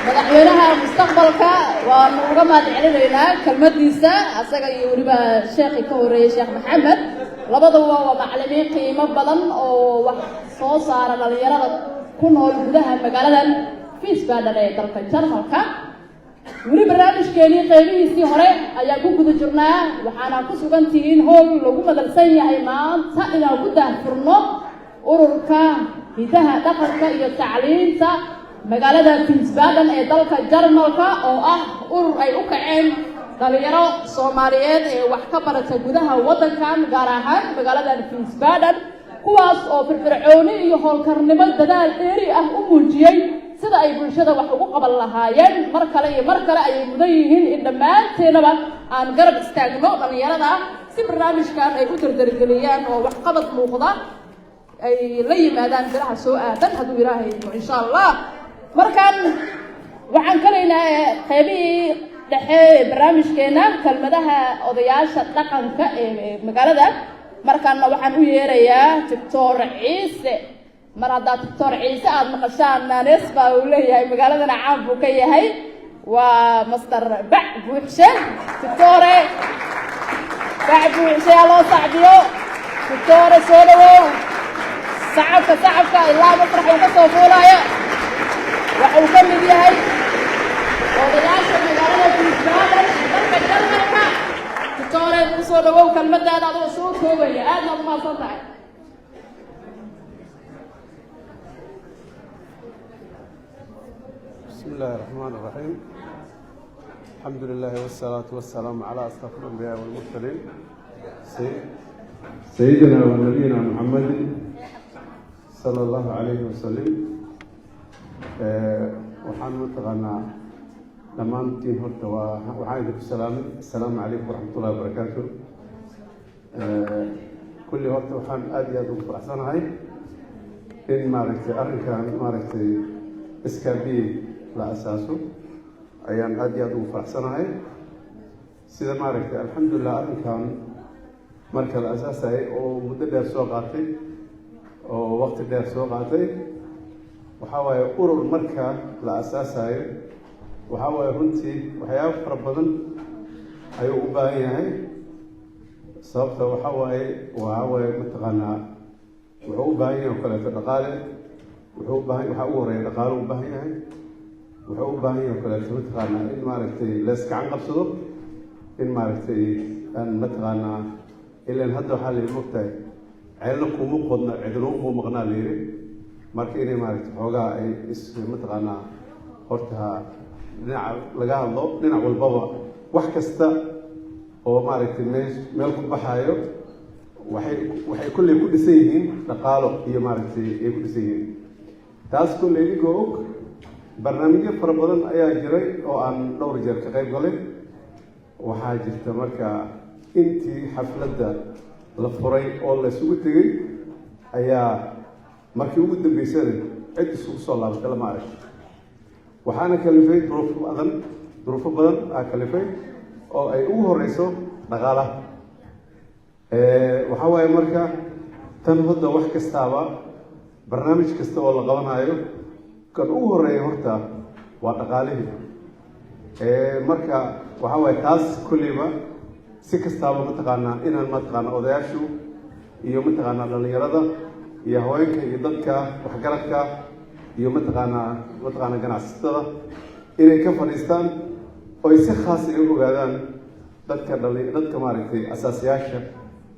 madaxweynaha mustaqbalka waa uga mahadcelinaynaa kalmadiisa asaga iyo waliba sheekhi ka horeeyay Sheekh Maxamed labadaba waa macallimiin qiimo badan oo wax soo saara dhalinyarada ku nool gudaha magaaladan Fiisbaadhan ee dalka Jarmalka wali barnaamijkeeni qaybihiisii hore ayaa ku guda jirnaa waxaana ku sugan tihiin hool lagu madalsan yahay maanta inaan ku daahfurno ururka hidaha dhaqanka iyo tacliinta magaalada Fiisbaadhan ee dalka Jarmalka oo ah urur ay u kaceen dhalinyaro Soomaaliyeed ee wax ka barata gudaha wadankan gaar ahaan magaalada Fiisbaadhan kuwaas oo firfircooni iyo howlkarnimo dadaal dheeri ah u muujiyay sida ay bulshada wax ugu qaban lahaayeen mar kale ay mudan yihiin in dhammaanteennaba aan garab istaagno dhalinyarada si barnaamijkan ay u dardargeliyaan oo wax qabad muuqda ay la yimaadaan biraha soo aadan hadduu ilaahay insha Allah markaan waxaan kaleynaa qaybihii dhexe barnaamijkeena kalmadaha odayaasha dhaqanka ee magaalada markaana waxaan u yeerayaa Dr. Ciise mar hadda Dr. Ciise aad maqashaan naanes baa uu leeyahay magaaladana caan buu ka yahay waa master bac buuxshe Dr. صعبوا شيء الله صعبيو دكتور سولو صعبك إلا مسرح وقصوا فولايا وحوكم بيهاي وضياش المقالة في الجبال بركة جلمة دكتور سولو كلمة هذا صوت هو أنا ما صدق. بسم الله الرحمن الرحيم. الحمد لله والصلاة والسلام على أشرف الأنبياء والمرسلين سيدنا ونبينا محمد صلى الله عليه وسلم. وحان متغنى لما نتين هرتا وعايدك السلام عليكم ورحمة الله وبركاته. كل هرتا وحان آدي أدوك فرحسان هاي إن ماركتي أرنكان ماركتي إسكابي لا أساسه أيام أدي أدوك فرحسان هاي سيدا ماركتي الحمد لله أرنكان marka la asaasay oo muddo dheer soo qaatay oo waqti dheer soo qaatay waxa waaye urur marka la asaasay waxa waaye runtii waxyaabo fara badan ayuu u baahan yahay sababta waxa waaye mataqaanaa wuxuu u baahan yahay kaleeto dhaqaale wuxuu u baahan waxa ugu horeeya dhaqaale u baahan yahay wuxuu u baahan yahay kaleeto mataqaanaa in maaragtay la iska gacan qabsado in maaragtay aan mataqaanaa إلا هذا حال المقطع علقوا مقدنا عدلوا مقنا ليري مركيني مارك حوجا اسم متغنى قرتها لقاها الله ننع والبابا وحكستا هو مارك الناس ملك بحايو وحي كل سيهين نقالوا هي مارك كل سيهين تاس كل اللي جوك برنامج فربضن أي جري أو عن دور جرك غير قليل وحاجة تمركا intii xafladda la furay oo la isugu tegay ayaa markii ugu dambeysay cid isugu soo laabatay lama arag waxaana kalifay duruufo badan kalifay oo ay ugu horeyso dhaqaalaha waxa waaye marka tan hadda wax kastaaba barnaamij kasta oo la qabanayo kan ugu horeeya horta waa dhaqaalihii marka waxa waaye taas kulliba si kastaaba mataqaanaa inaan mataqaanaa odayaashu iyo mataqaanaa dhalinyarada iyo haweenka iyo dadka waxgaradka iyo mataqaanaa ganacsatada inay ka fadhiistaan oo ay si khaas ah u ogaadaan dadka maaragtay asaasiyaasha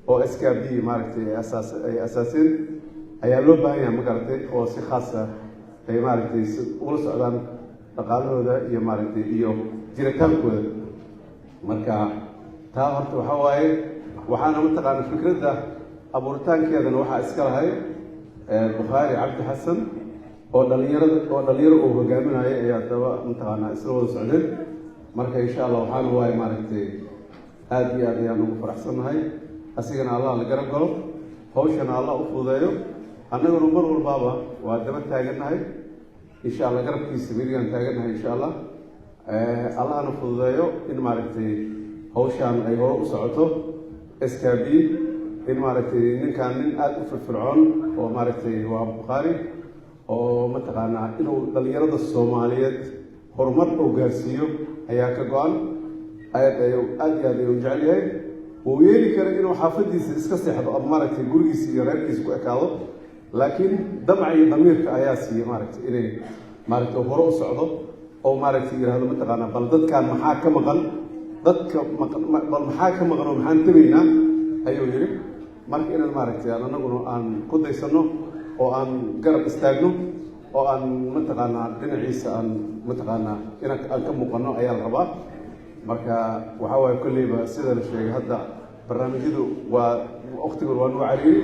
oo SKB maaragtay ay asaaseen ayaa loo baahan yahay maaragtay oo si khaas ah ay maaragtay ula socdaan dhaqaalahooda iyo maaragtay iyo jiritaankooda marka taa horta waxa waaye waxaana mataqaanaa fikradda abuuritaankeedana waxaa iska lahay Bukhaari Cabdi Xasan oo dhalinyaro uu hogaaminayay ayaa daba mataqaanaa isla wada socdeen marka insha Allah waxaan waaye maaragtay aad iyo aad ayaan ugu faraxsanahay asigana Allah la garab galo hawshana Allah u fududeeyo annaguna mar walbaaba waa daba taaganahay insha Allah garabkiisa weligaan taaganahay insha Allah Allahna fududeeyo in maaragtay hawshaan ay hore u socoto SKB in maaragtay ninkaan nin aad u firfircoon oo maaragtay waa Bukhaari oo mataqaanaa inuu dhalinyarada Soomaaliyeed horumar u gaarsiiyo ayaa ka go'an aad iyo aad u jecel yahay uu yeeli karo inuu xaafadiisa iska seexdo ama maaragtay gurigiisa iyo reerkiisa ku ekaado laakiin damca iyo damiirka ayaa siiya maaragtay inay maaragtay hore u socdo oo maaragtay yiraahdo mataqaanaa bal dadkaan maxaa ka maqan dadka bal maxaa ka maqan oo maxaan tabaynaa ayuu yiri marka inaan maaragtay anaguna aan ku daysano oo aan garab istaagno oo aan mataqaanaa dhinaciisa aan mataqaanaa inaan ka muuqano ayaa la rabaa marka waxa waaye kulliba sida la sheegay hadda barnaamijyadu waa waqtigood waa noo cariiri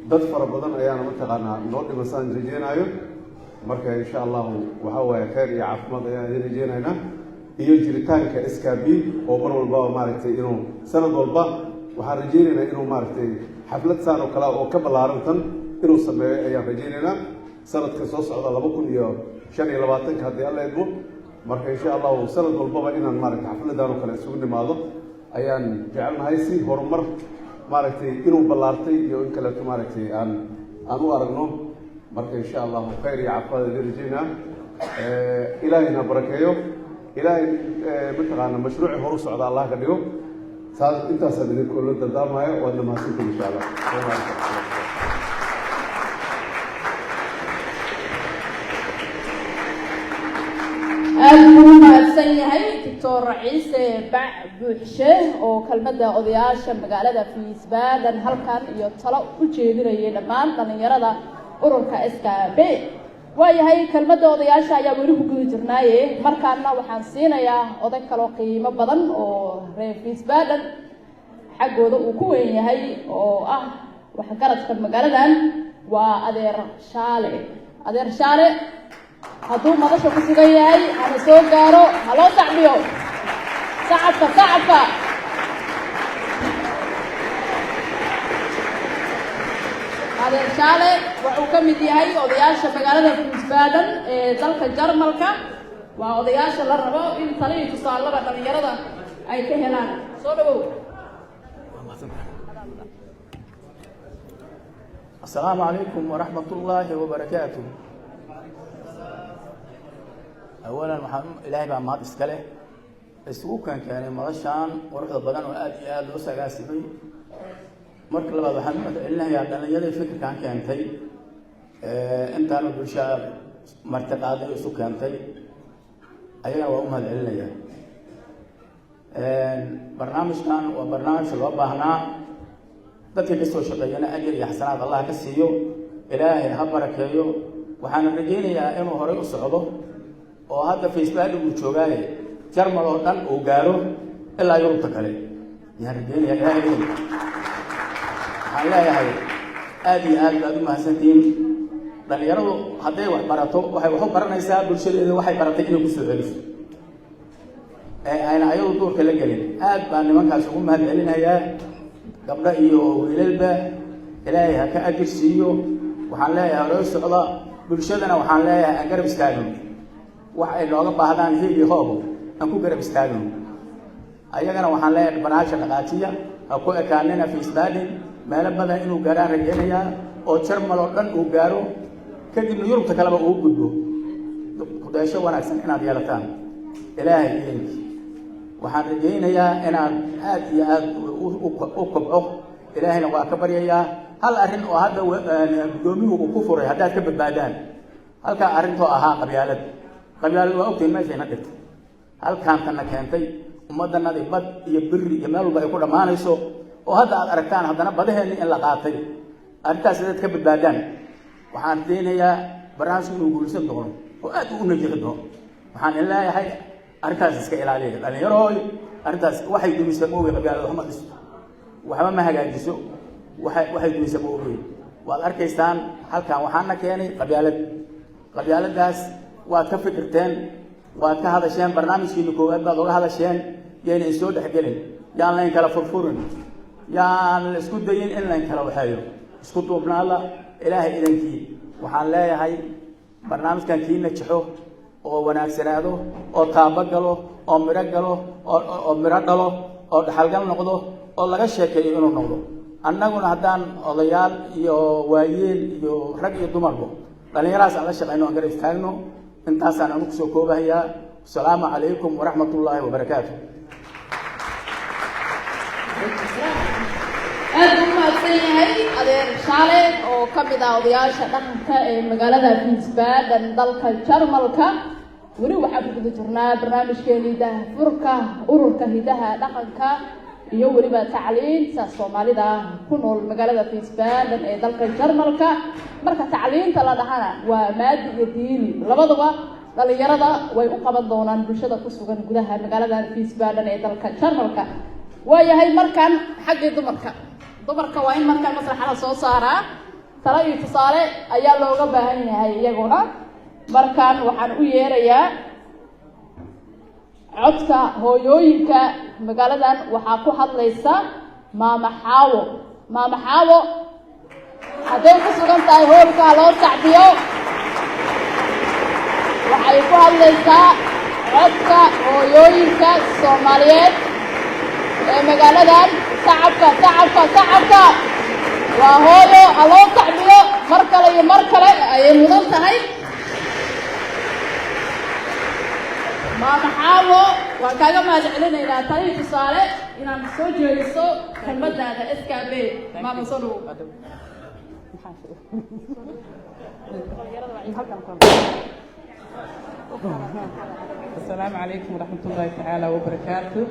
dad fara badan ayaana mataqaanaa noo dhimasaan rajeenaayo marka insha Allah waxa waaye khayr iyo caafimaad ayaan rajeenaynaa iyo jiritaanka SKB oo mar walba maaragtay inuu sanad walba waxaan rajeynaynaa inuu maaragtay xaflad saan oo kale oo ka ballaaran tan inuu sameeyo ayaan rajeynaynaa sanadka soo socda 2025 haddii Alla idmo marka insha Allah sanad walba inaan maaragtay xafladaan oo kale isugu nimaado ayaan jecelnahay si horumar maaragtay inuu ballaartay iyo in kale maaragtay aan u aragno marka insha Allah khayr iyo caafimaad rajeynaa ilaahina barakeeyo إلهي متقانا مشروع هروس على الله كديو intaasaan idinka la dardaarmaya waadna mahadsantiin insha allah. aad buu mahadsan yahay doctor ciise bac buuxshe oo kelmadda odayaasha magaalada Wiesbaden halkan iyo talo u jeedinayay dhammaan dhalinyarada ururka SKB. waayahay kelmadda odayaasha ayaa weli ku guda jirnaaye markaana waxaan siinayaa oday kaloo qiimo badan oo reer Wiesbaden xaggooda uu ku weyn yahay oo ah waxgaradka magaaladan waa adeer shaale hadduu madasha ku sugan yahay hana soo gaaro haloo sacbiyo sacabka adeer shaale wuxuu ka mid yahay odayaasha magaalada Wiesbaden ee dalka Jarmalka waa odayaasha la rabo in talo iyo tusaalada dhalinyarada ay ka helaan soo dhawow. السلام عليكم ورحمة الله وبركاته. أولاً إلهي بقى مهد إسكاله السوق كان مرشان ورحت الضغان وآدي لوسا قاسمي مرك الله بحمد إلا يعني يلي فكر كانتي أنت أنا بالشاب مرتقى هذا السوق كانتي أيها وأمها العليا برنامج كان وبرنامج الوضع هنا dadka kasoo shaqeeyana ajir iyo xasanaad Allah ka siiyo ilaahay ha barakeeyo waxaan rajaynayaa inuu hore u socdo oo hadda Facebook uu joogay Jarmal oo dhan uu gaaro ilaa Yurubta kale yaan rajaynayaa ilaahay waxaan leeyahay aad iyo aad baad u mahadsantiin dhalinyaradu hadday wax barato waxay wax u baranaysaa bulshadeeda waxay baratay inay ku soo celiso ayna ayadu doorka la gelin aad baan nimankaas ugu mahadcelinayaa gabdha iyo wiilalba ilaahay ha ka ajir siiyo waxaan leeyahay hore socda bulshadana waxaan leeyahay aan garab istaagno wax ay looga baahdaan hiil iyo hoob aan ku garab istaagno ayagana waxaan leeyahay barnaamijka dhaqaatiya ha ku ekaanina Wiesbaden meelo badan inuu gaaraan rajaynayaa oo Jarmal oo dhan uu gaaro kadibna Yurubta kaleba uu gudbo ku daasho wanaagsan inaad yeelataan ilaahay idinki waxaan rajaynayaa inaad aad iyo aad u kobco ilaahayna waa ka baryayaa hal arrin oo hadda gudoomiyuhu uu ku furay haddaad ka badbaadaan halkaa arrintoo ahaa qabyaalad waa ogtahay meeshayna dhigtay halkaan tanna keentay ummaddanadii bad iyo biri iyo meel walba ay ku dhammaanayso oo hadda aad aragtaan haddana badaheenni in la qaatay arrintaas haddaad ka badbaadaan waxaan rajaynayaa barnaamijku inuu guulaysan doono oo aad u najixi doono waxaan in leeyahay arrintaas iska ilaaliya dhalinyarooy arrintaas waxay dumisay mooga qabyaalada waxma dhiso waxba ma hagaajiso waxay dumisay mooga waad arkaysaan halkaan waxaana keenay qabyaaladaas waad ka fikirteen waad ka hadasheen barnaamijkiina koowaad baad uga hadasheen yayna soo dhexgelin yaan layn kala furfurin yaan la isku dayin in layn kala waxeeyo isku duubnaada ilaahay idankii waxaan leeyahay barnaamijkan kii najaxo oo wanaagsanaado oo taabo galo oo miro galo oo miro dhalo oo dhaxalgal noqdo oo laga sheekeeyo inuu noqdo annaguna haddaan odayaal iyo waayeel iyo rag iyo dumarba dhalinyarahaas aan la shaqayno aan garab istaagno intaasaan anu kusoo koobahayaa asalaamu calaykum waraxmatullaahi wabarakaatu. aad buu mahadsan yahay adeer shaale oo ka mid ah odayaasha dhaqanka ee magaalada Wiesbaden dalka Jarmalka weli waxaan ku guda jirnaa barnaamijkeena daahfurka ururka hidaha dhaqanka iyo weliba tacliinta Soomaalida ku nool magaalada Wiesbaden ee dalka Jarmalka marka tacliinta la dhahana waa maadi iyo diini labaduba dhalinyarada way u qaban doonaan bulshada ku sugan gudaha magaalada Wiesbaden ee dalka Jarmalka waayahay markan xagga dumarka waa in markan masraxa soo saaraa talo iyo tusaale ayaa looga baahan yahay iyaguna markan waxaan u yeerayaa codka hooyooyinka magaaladan waxaa ku hadlaysa maama xaawo hadday ku sugan tahay hoolka loo tacbiyo waxay ku hadlaysaa codka hooyooyinka Soomaaliyeed ee magaaladan tacabka waa hooyo loo tacbiyo mar kale iyo mar kale ayay mudan tahay maama xaawo waan kaaga mahadcelinaynaa tani tusaale inaan soo jeediso kelmadaada SKB maama soo dhow. السلام عليكم ورحمة الله تعالى وبركاته.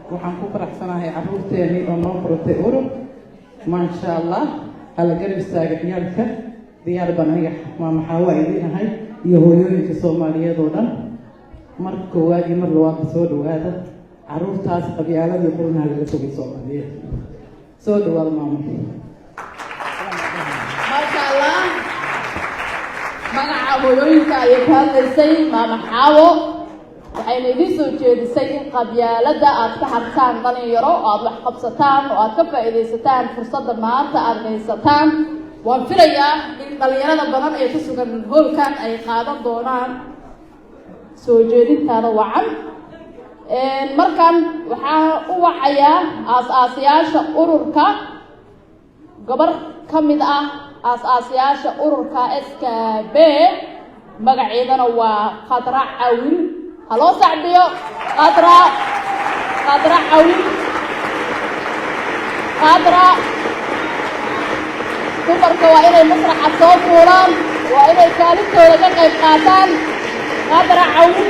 waxaan ku faraxsanahay carruurteeni oo noo furtay urur ma sha Allah hala garab istaaga ciyaalka diyaar baan aniga maama xawa idinahay iyo hooyooyinka Soomaaliyeed oo dhan marka koowaad iyo mar labaad soo dhawaada carruurtaas qabyaaladii qurnaha laga fogay Soomaaliyeed soo dhawaada maama. ما شاء الله magaca hooyooyinka ayay ka hadlaysay maama xaawo waxayna idin soo jeedisay in qabyaalada aad ka hartaan dhalinyaro oo aad wax qabsataan oo aad ka faa'iidaysataan fursadda maanta aad haysataan. waan filayaa in dhalinyarada badan ee ku sugan hoolkan ay qaadan doonaan soo jeedintaada wacan. markan waxaa u wacayaa aas-aasayaasha ururka gabar ka mid ah aas-aasayaasha ururka SKB magaceedana waa Khadra Cawil. haloo sacbiyo Khadra Cawil. Khadra dumarka waa inay masraxa soo fuulaan waa inay kaalintooda ka qayb qaataan. Khadra Cawil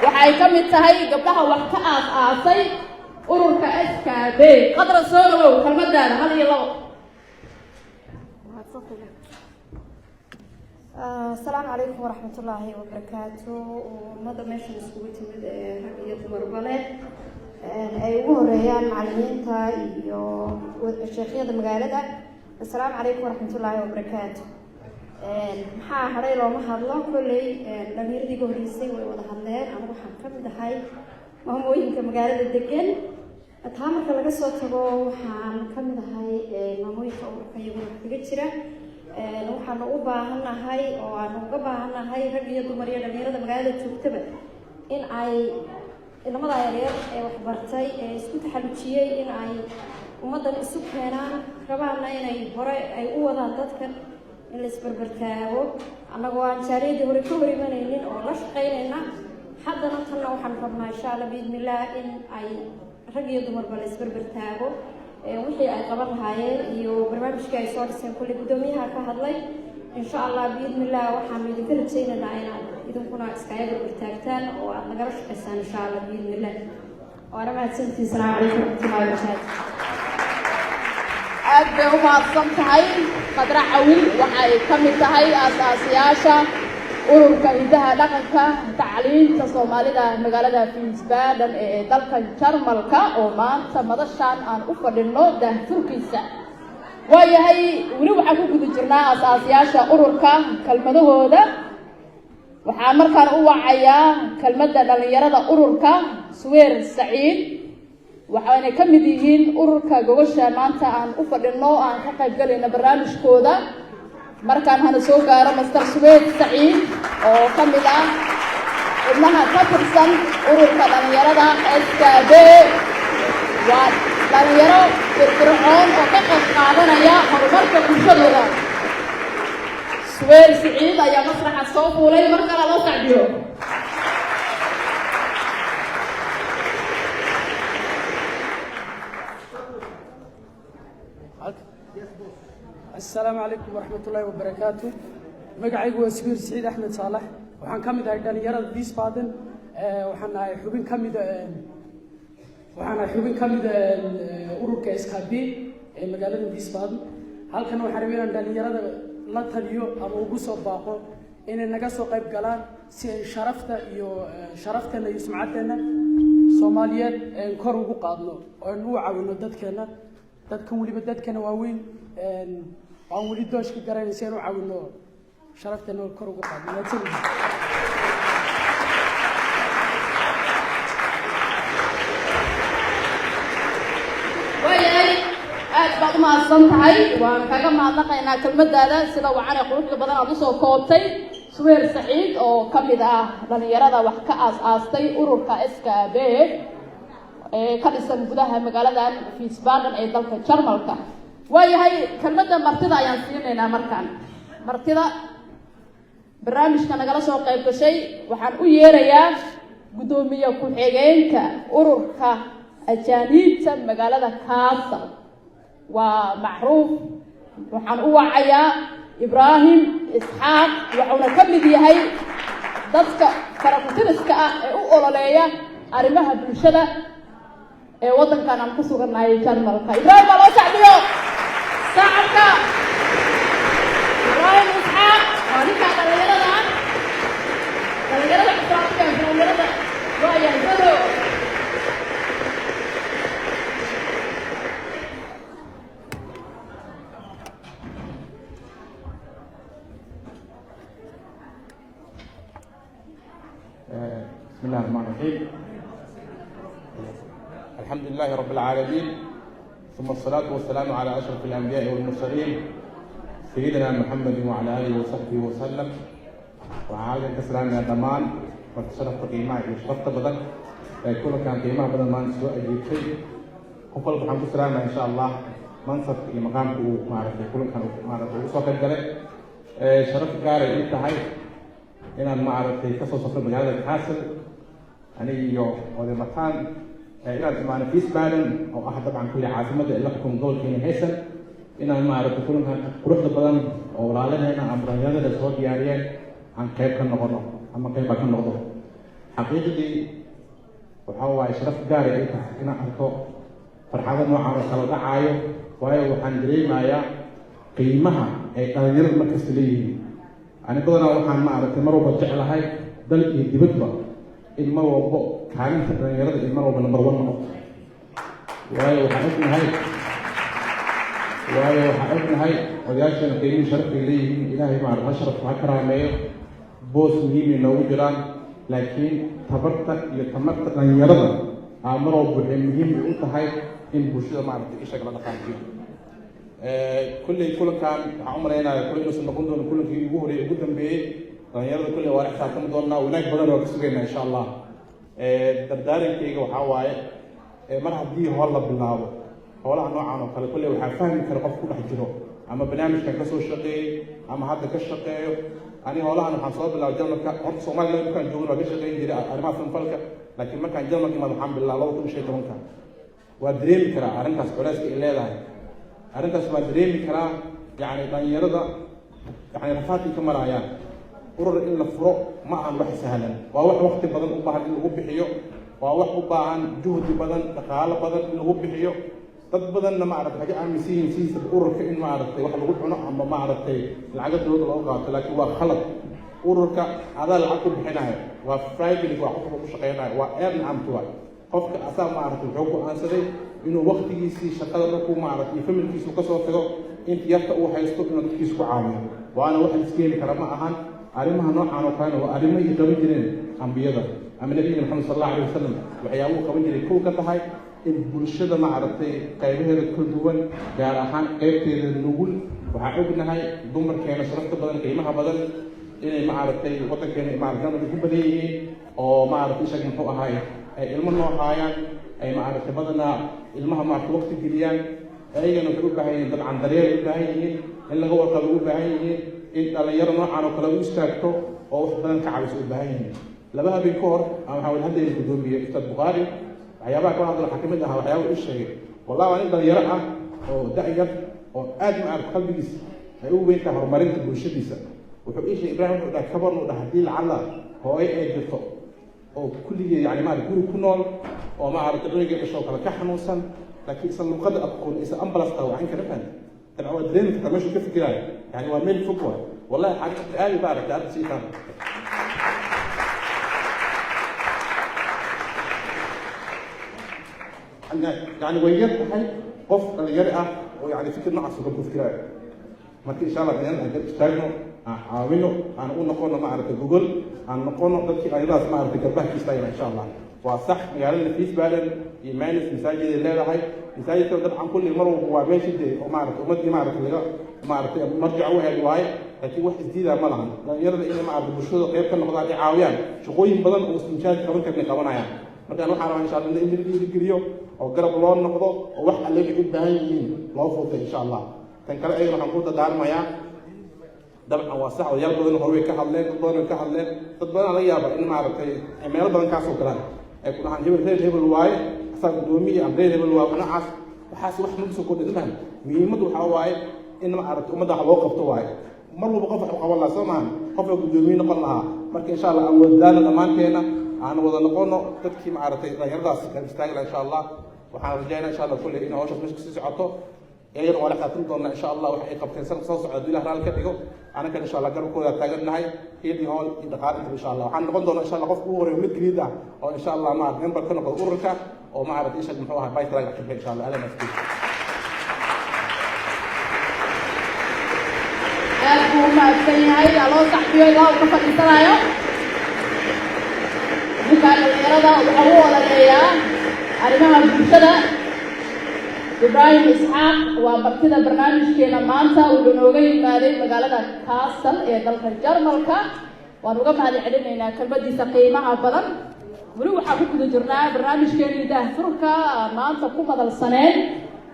waxay ka mid tahay gabdhaha wax ka aas-aasay ururka SKB. Khadra soo dhawow kelmadaada hal iyo labo. السلام عليكم ورحمة الله وبركاته. وماذا ماشي نسوي تمد هي مربلة أيوه ريان معلمين تاي والشيخية المقالة. السلام عليكم ورحمة الله وبركاته. هاي لو ما هذا كله لم يردي جوريسي ولا هذا أنا بحكم كم هاي ما هو يمكن مقالة الدجن أتعامل كلا قصة تبو حن كم هاي ما هو يفهم كيقول تجتره waxaan u baahanahay oo aan uga baahanahay rag iyo dumar iyo dhalinyarada magaalada joogtaba in ay ilmada yaryar ee wax bartay ee isku taxalujiyay in ay ummadan isu keenaan rabaana inay hore ay u wadaan dadkan in la isbarbartaago annagoo aan jaariyadii hore ka hor imanaynin oo la shaqaynayna haddana tanna waxaan rabnaa insha Allah biidnillah in ay rag iyo dumarba la isbarbartaago wixii ay qaban lahaayeen iyo barnaamijkii ay soo dhiseen kulli guddoomiyaha ka hadlay insha Allah biidnillah waxaan idinka rajaynaynaa inaad idinkuna iskaga bartaagtaan oo aad nagala shaqaysaan insha Allah biidnillah. waana mahadsantihiin. Assalaamu calaykum warahmatullahi wabarakaatu. aad bay u mahadsan tahay Khadra Cawil waxay ka mid tahay aas-aasayaasha ururka hidaha dhaqanka tacliinta Soomaalida magaalada Wiesbaden ee dalka Jarmalka oo maanta madashan aan u fadhino daahfurkiisa. waayahay weli waxaan ku guda jirnaa aas-aasayaasha ururka kelmadahooda. waxaan markaan u wacayaa kelmadda dhalinyarada ururka Suweer Saciid waxayna ka mid yihiin ururka gogosha maanta aan u fadhino aan ka qayb galayna barnaamijkooda. markaan hana soo gaaro Master Suweer Saciid oo ka mid ah xubnaha ka tirsan ururka dhalinyarada SKB. waa dhalinyaro firfircoon oo ka qayb qaadanaya horumarka bulshadooda. Suweer Saciid ayaa masraxa soo fuulay mar kale loo sacbiyo. السلام عليكم ورحمة الله وبركاته. مقعي هو سوير سعيد أحمد صالح وحن كمد دليرة Wiesbaden وحن حبين كمد أوروبا SKB مقالة Wiesbaden. هل كانوا حرمين دليرة لا تليو أو بوسو باقو إن النجاسو قيب قلان شرفتنا يسمعتنا Soomaaliyeed kor ugu qaadno oo aan u caawino dadkeena dadkan waliba dadkeena waaweyn aan wali dooshka garanaysan u caawino sharaftana kor ugu qaadno. waayahay aad baad u mahadsan tahay. waan kaga mahadnaqaynaa kelmadaada sida wacan ee quruxda badan aad usoo koobtay. Suweer Saciid oo ka mid ah dhalinyarada wax ka aas-aastay ururka SKB ee ka dhisan gudaha magaaladan Wiesbaden ee dalka Jarmalka. waayahay kelmadda martida ayaan siinaynaa markaan. martida barnaamijka nagala soo qayb gashay waxaan u yeerayaa gudoomiye ku-xigeenka ururka ajaaniibta magaalada Kaasal waa macruuf waxaan u wacayaa Ibrahim Isxaaq wuxuuna ka mid yahay dadka farakutiriska ah ee u ololeeya arrimaha bulshada ee wadankan aan ku suganahay Jarmalka. Ibrahim waa loo sacdiyo saacadka Ibrahim Isxaaq waa ninka dhalinyarada waa yahay بسم الله الرحمن الرحيم. الحمد لله رب العالمين ثم الصلاة والسلام على أشرف الأنبياء والمرسلين سيدنا محمد وعلى آله وصحبه وسلم وعلى كسلام يا دمان وتشرفت قيمة وشرفت بدن كل كان قيمة بدن ما نسوى أجيب شيء وقل بحمد السلام إن شاء الله منصب مقامك ومعرفة كل كان معرفة وصوت الجلد شرف قارئ انتهي inaan maaragtay ka soo safro magaalada Kaasal aniyo wadamataan inaan imaano Wiesbaden oo ah dabcan kulli caasimada ee la xukumo gobolkeena Heesan inaan maaragtay kulankan quruxda badan oo walaalaheena amrayada soo diyaariyeen aan qayb ka noqono ama qayb ka noqdo xaqiiqdii waxa waaye sharaf gaar ah inaan arko farxada noocan oo kala dhacaayo waayo waxaan dareemayaa qiimaha ay dhalinyarada markas leeyihiin أنا بدنا وحنا ما عرفت مرة برجع لهاي دل يدبتها المرة بق كانت يرد المرة بالنمبر 1 نقطة وحققنا هاي وجاشنا كريم شرف إليه إلهي ما عرف أشرف عكرة مايو بوس مهم إنه جران لكن تبرتك يتمرت يرد مرة بالمهم أنت هاي إن بوشة ما عرفت إيش أقدر أقول كل كان عمرنا كل ناس نقول كل في جهر قدام بيه غير كل واحد حاكم دورنا وناك بدل وكسبنا إن شاء الله دردارين كيجو حواي مرحب بيه والله بالله والله نوع عنه قال كل واحد فاهم كرقف كل حجره أما برنامج كسو شقي أما هذا كشقي أنا والله أنا حصاد بالله جل مكان صومال لا كان جونا بيشقي يدير أنا ما فهم فلك لكن ما كان جل مكان الحمد لله الله كل شيء تمام كان ودريم كرا أرنك سكولات إلا لا أرنتاس ما دريمي كرا يعني دانيردا يعني رفاتي كما رايان قرر إن الفروق ما عم بح سهلا وواحد وقت بدن أباهن اللي هو بحيو وواحد أباهن جهد بدن تقال بدن اللي هو بحيو ضد بدن ما عرفت حاجة عم سيس القرر كإن ما عرفت واحد يقول أنا عم ما عرفت العقد دول الأوقات لكن هو خلط قرر هذا العقد بحناية وفرايبل واحد مش قينا وأرن عم توعد قفك أسا ما عرفت الحقوق أنسري إنه وقت يجي شغال ركوب ما عرفت يفهم الكيس وكسر كذا أنت يفتح وحيستوك إنه الكيس وعامل وأنا واحد سكين كلام أهان أرمها نوع عنو كانوا وأرمها يقبل جرين عم بيدا أم النبي محمد صلى الله عليه وسلم وحياوه قبل جرين كل كتاهاي البرشة ما عرفت قيمها الكل دون جارحان قيمة النقول وحقوقنا هاي دمر كان شرفت بدل قيمها بدل إن ما عرفت وقت كان ما عرفنا بيكون بديه أو ما عرفت إيش كان فوق هاي المنوع هايان أي ما عرفت بدنا المها ما في وقت جريان أي أنا بقول بهاي طبعا دريال بهاي اللي هو قالوا بهاي أنت على يرنا عن قالوا يستكتو أو بدنا كعب يسوي بهاي لبها بيكور أنا حاول هذا يقولون بيه أستاذ بخاري عيابك واحد الحكيم ده هو عياب إيش شيء والله أنا بدي يرقع أو داير أو آدم على قلبي جس هيقول بينك هرمرين تبوشي بيسا وحب إيش إبراهيم ده كبر إنه ده هديل على هو أي جثة أو كل يعني ما يقولوا كنول وما عرفت الرجال الشوكة كحنوسا لكن إذا المقدر أقول إذا أمبلس أو عين كلام تبع ودرين تتمشوا كيف كده يعني وامل فكوة والله حاجة آلي بعرف تعرف شيء ثاني يعني وياك حي قف الجرأة ويعني فكر نقص وكل فكرة ما إن شاء الله بينا نشتغلوا عاونوا أنا أقول نقولنا ما عرفت جوجل أنا نقولنا ضد كي أيضا ما عرفت كرباه كيستايل إن شاء الله وصح يعني اللي فيس بعدين يمانس مساجد الليلة هاي مساجد طبعا كل مرة هو ماشي ده وما عرفت ومدي ما عرفت اللي ما عرفت مرجعوا هاي الواي لكن واحد جديد ملهم يرد إنه ما عرفت بشوط غير كان مقطع عاويان شقوي بدن واستنشاد كمان كنا كمان عيان مثلا نروح على إن شاء الله اللي يجريوا أو قرب الله نقضه وواحد اللي يجيب بهاي الله فوت إن شاء الله كان كلا أي راح نقول دار مايا dabcan waa sax odayaal badan hore way ka hadleen dad badan way ka hadleen dad badan laga yaaba in maaragtay meelo badan kaasoo galaan ay ku dhahaan hebel waaye asaa gudoomiye ama reer hebel waa noocaas waxaas wax nagu soo kordhin mahan muhiimaddu waxaa waaye in maaragtay ummadda wax loo qabto waaye mar walba qof wax u qaban lahaa soo maahan qofka gudoomiye noqon lahaa marka insha allah aan wadadaana dhammaanteena aan wada noqono dadkii maaragtay dhalinyaradaas garab istaagna insha allah waxaan rajaynaa insha allah kulley in hawshaas meesha kasii socoto iyagana waa la qaatin doonaa insha allah wax ay qabteen sanadka soo socda hadduu ilah raalli ka dhigo anakana insha allah garabkooda taagannahay iyadii hool iyo dhaqaalinta insha allah waxaan noqon doonaa insha allah qofka ugu horeeyo mid keliid ah oo insha allah maaragtay member ka noqdo ururka oo maaragtay isha muxuu ahaa baytraga ka insha allah alan askii aad buu u mahadsan yahay aloo saxbiyo ilaa uu ka fadhiisanayo ninkaa dhalinyarada waxaa u oladeeyaa arrimaha bulshada ibraahim isxaaq waa martida barnaamijkeena maanta wuxuu nooga yimaaday magaalada kaasal ee dalka jarmalka waan uga mahad celinaynaa kelmadiisa qiimaha badan weli waxaa ku guda jirnaa barnaamijkeena daahfurka maanta ku madalsaneen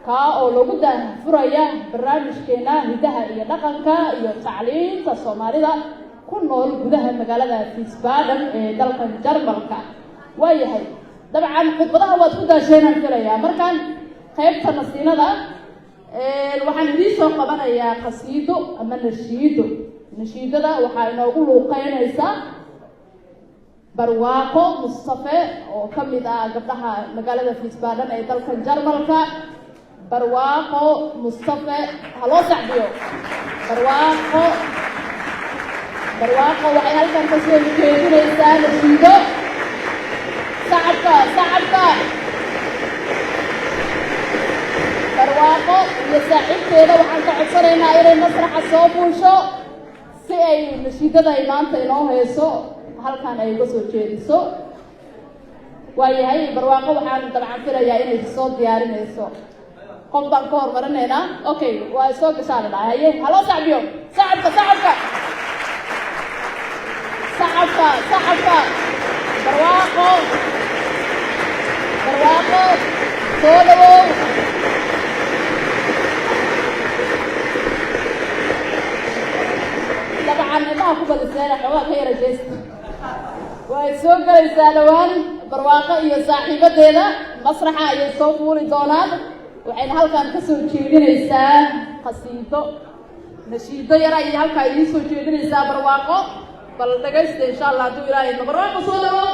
kaa oo lagu daahfuraya barnaamijkeena hidaha iyo dhaqanka iyo tacliinta soomaalida ku nool gudaha magaalada Wiesbaden ee dalka jarmalka waayahay dabcan khudbadaha waad ku daasheenaan filayaa markaan qaybta nasiinada waxaan idiin soo qabanayaa qasiido ama nashiidada waxaa inoogu luuqeynaysaa barwaaqo mustafe oo ka mid ah gabdhaha magaalada Wiesbaden ee dalka jarmalka barwaaqo mustafe haloo sacbiyo barwaaqo waxay halkan ka soo jeedinaysaa nashiido sacabka barwaaqo iyo saaxiibteeda waxaan ka codsanaynaa inay masraxa soo fuusho si ay nashiidada ay maanta inoo hayso halkan ay uga soo jeediso waayahay barwaaqo waxaan dabcan filayaa inay soo diyaarinayso qof baan ka hormarinaynaa okay waa soo gashaa la dhahay haye haloo sacbiyo sacabka barwaaqo soo dhawow dabcan ilmaha ku badiseen xoogaa ka yara jeesta way soo galaysaa dhawaan barwaaqo iyo saaxiibadeeda masraxa ayay soo fuuli doonaan waxayna halkan ka soo jeedinaysaa qasiido nashiido yar ayay halkaa idiin soo jeedinaysaa barwaaqo bal dhagaysta insha allah hadduu ilaahay barwaaqo soo dhawow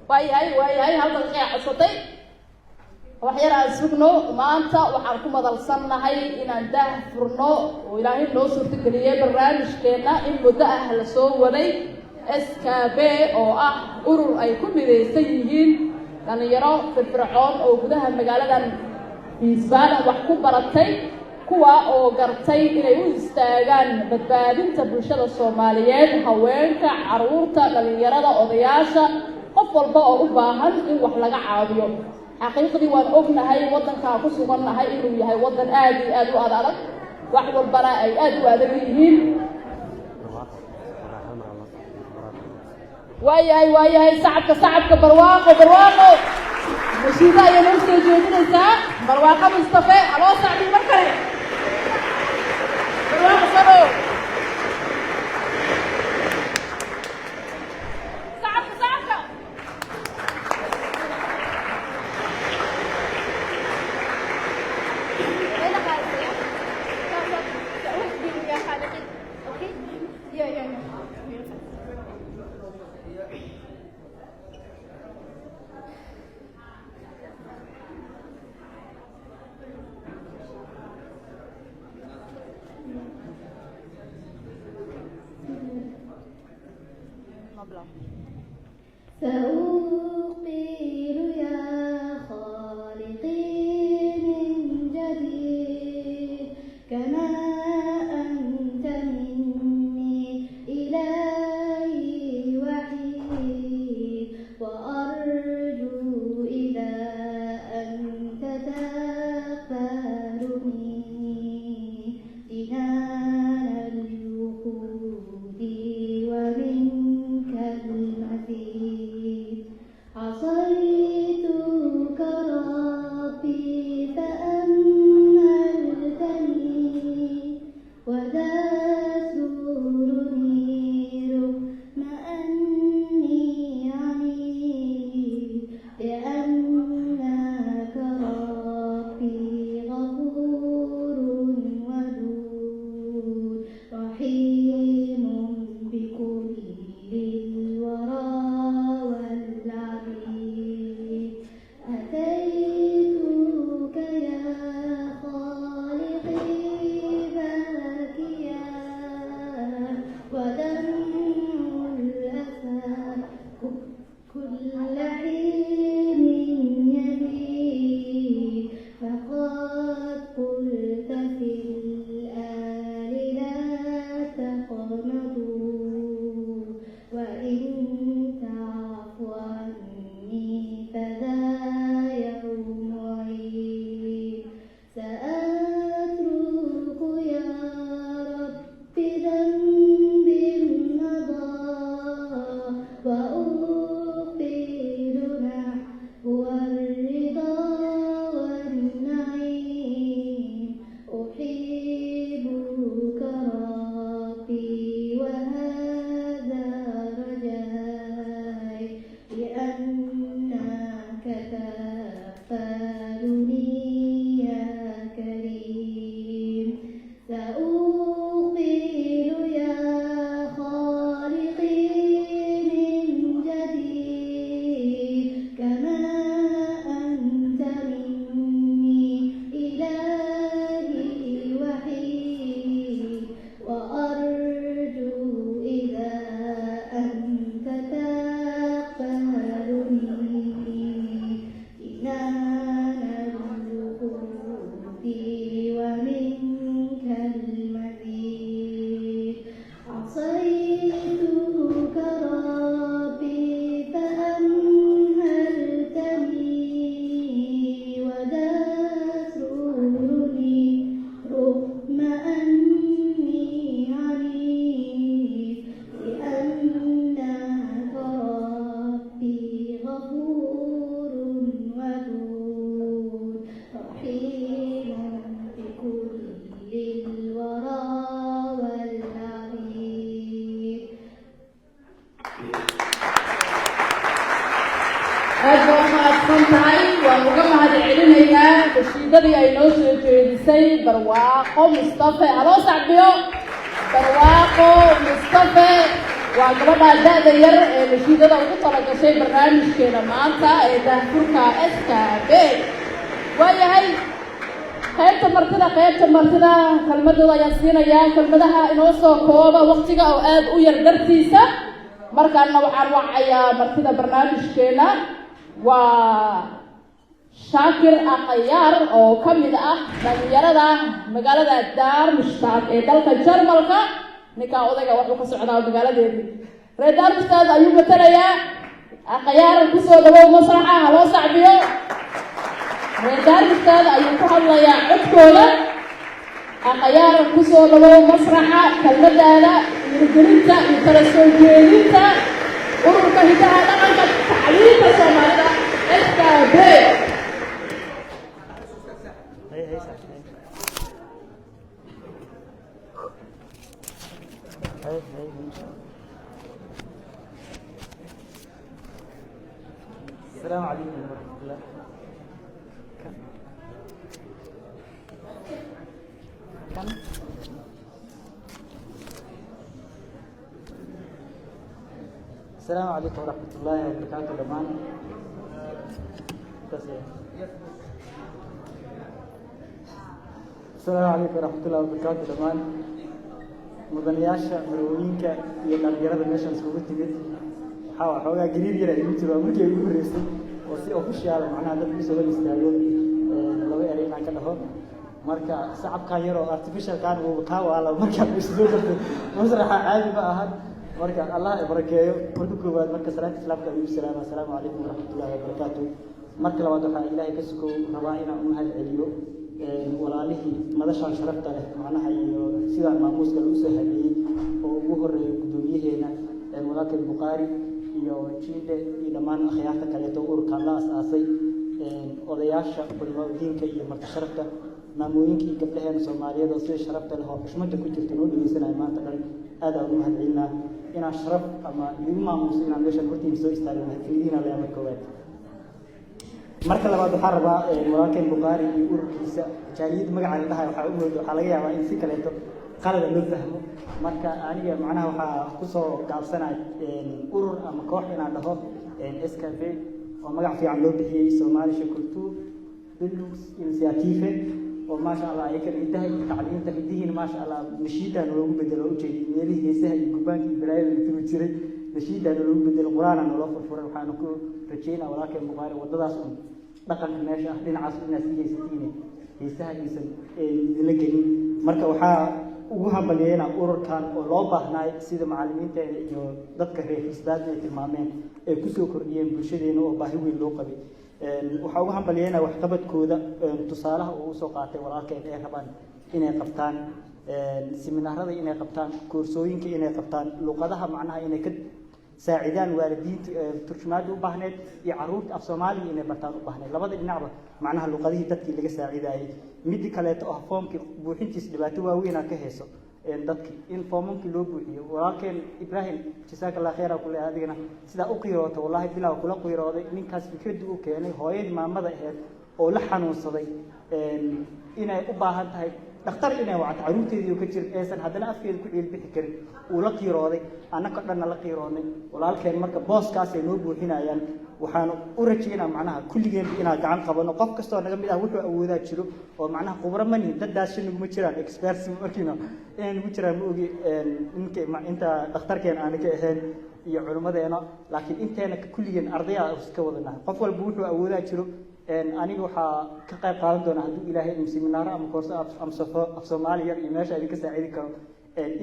waayahay halkan qeex codsatay wax yar aan sugno maanta waxaan ku madalsannahay inaan daah furno oo ilaahay noo suurtageliyey barnaamijkeena in muddo ah la soo waday SKB oo ah urur ay ku midaysan yihiin dhalinyaro firfircoon oo gudaha magaaladan Wiesbaden wax ku baratay kuwa oo gartay inay u istaagaan badbaadinta bulshada Soomaaliyeed haweenka caruurta dhalinyarada odayaasha qof walba oo u baahan in wax laga caawiyo xaqiiqdii waan ognahay wadanka ku sugannahay inuu yahay wadan aad iyo aad u adag wax walbana ay aad u adag yihiin waayahay sacabka barwaaqo nashiida ayay noo soo jeedinaysaa barwaaqo mustafe haloo sacbi mar kale barwaaqo sano سأقبل يا خالقي من جديد كما أنت مني إلهي وحيد وأرجو إذا أنت تقبلني جنان الوقود ومنك المزيد للورى والأمير. aad baa umahadsan tahay waan uga mahadcelinaynaa nashiidadii ay noo soo jeedisay barwaaqo mustafe haloo sacbiyo barwaaqo mustafe waa gabadha da-da yar ee nashiidada ugu talagashay barnaamijkeena maanta ee daahfurka skb waayahay qaybta martida kelmadooda ayaan siinayaa kelmadaha inoo soo kooba waqtiga oo aad u yar dartiisa markaana waxaan wacayaa martida barnaamijkeena waa shaakir aqayaar oo ka mid ah dhalinyarada magaalada Darmstadt ee dalka Jarmalka ninka odayga wuxuu ka socdaa magaaladeedii reer Darmstadt ayuu matalayaa aqayaar ku soo dhawow masraxa haloo sacbiyo reer Darmstadt ayuu ku hadlayaa codkooda aqayaar ku soo dhawow masraxa kalmadaada hirgelinta iyo kala soo jeedinta ururka hidaha dhaqanka tacliinta Soomaalida SKB. السلام عليكم ورحمة الله. السلام عليكم ورحمة الله وبركاته دمان. السلام عليكم ورحمة الله وبركاته دمان. مدنياشا مروينكا يقدر ميشن سكوتي بيت. حاول قريب يلا يمتى ممكن يقول رئيسي وسي أوفيشال معناه هذا بيسوي الاستعلام لو يعرف عن كده هو مركا صعب كان يرو artificial كان وكاو على مركا بيسوي مسرح عادي بقى هذا مركا الله يباركيه مركو بعد مركا سلام إسلام كبير السلام عليكم ورحمة الله وبركاته مركا لو دخل إلهي كسكو رواينا أمها العليو ولا له مدشان شرفته له معناها سيدا الماموس كالوسه هذه وجوهر قدوميه هنا ولكن البخاري iyo jiide iyo dhamaan akhyaarta kale oo ururka la asaasay odayaasha bulshooyinka iyo marti sharafta maamooyinkii gabdhaha Soomaaliyeed oo si sharafta leh oo xushmada ku jirta oo dhigeysanay maanta dhan aad ugu mahadcelinaa inaan sharaf ama igu maamuuso inaan meesha hortiisa soo istaagno fiidina la yaab koowaad marka labaad waxaan rabaa walaalkeen Bukhari iyo ururkiisa jaaliyad magaca la dhahay waxa laga yaabaa in si kale qalad loo fahmo marka aniga macnaha waxa ku soo gaabsanay urur ama koox inaan dhaho SKB oo magac fiican loo bixiyay Soomaaliya Kultuur Bildungs Initiative oo ma sha Allah ay ka intahay tacliinta hidihiina ma sha Allah nashiidana loogu bedelo u jeedin meelihii heesaha iyo gubaanka Ibraahim intuu jiray nashiidana loogu bedelo quraanana loo furfuray waxaan ku rajeynaa walaalkeen Bukhari wadadaas dhaqanka meesha dhinacaas inaad siiyaysiin heesaha la gelin marka waxa ugu hambalyeena ururkan oo loo baahnay sida macallimiinta iyo dadka reer Hisbaad ay tilmaameen ay ku soo kordhiyeen bulshadeena oo baahi weyn loo qabay waxa ugu hambalyeena wax qabadkooda tusaalaha uu soo qaatay walaalkeen ay rabaan inay qabtaan seminaarada inay qabtaan koorsooyinka inay qabtaan luqadaha macnaha inay ka saacidaan waalidiinta turjumaad u baahneed iyo caruurta af Soomaaliga inay bartaan u baahneed labada dhinacba macnaha luqadihii dadkii laga saacidaayay mid kale oo foomkii buuxintiisa dhibaato waaweyn ka heeso dadkii in foomkii loo buuxiyo walaalkeen Ibraahim jazakallahu khayran kulli adigana sida u qiirooto wallahi bilaa kula qiirooday ninkaas fikradu uu keenay hooyadii maamada ahayd oo la xanuunsaday inay u baahan tahay dhakhtar inay wacdo caruurteedii oo ka jir aysan hadana afkeeda ku ciilbixi karin uu la qiirooday annaka dhanna la qiiroonay walaalkeen marka booskaas ay noo buuxinayaan waxaan u rajeynaa macnaha kulligeen inaan gacan qabano qof kasto naga mid ah wuxuu awoodaa jiro oo macnaha khubaro mani dadaas nagu ma jiraan experts markiina in ugu jiraan ma ogi inta dhakhtarkeen aan ka ahayn iyo culimadeena laakiin inteena kulligeen ardayda iska wadana qof walba wuxuu awoodaa jiro aniga waxa ka qayb qaadan doona hadii Ilaahay seminaar ama koorso af Soomaaliya iyo meesha idin ka saacidi karo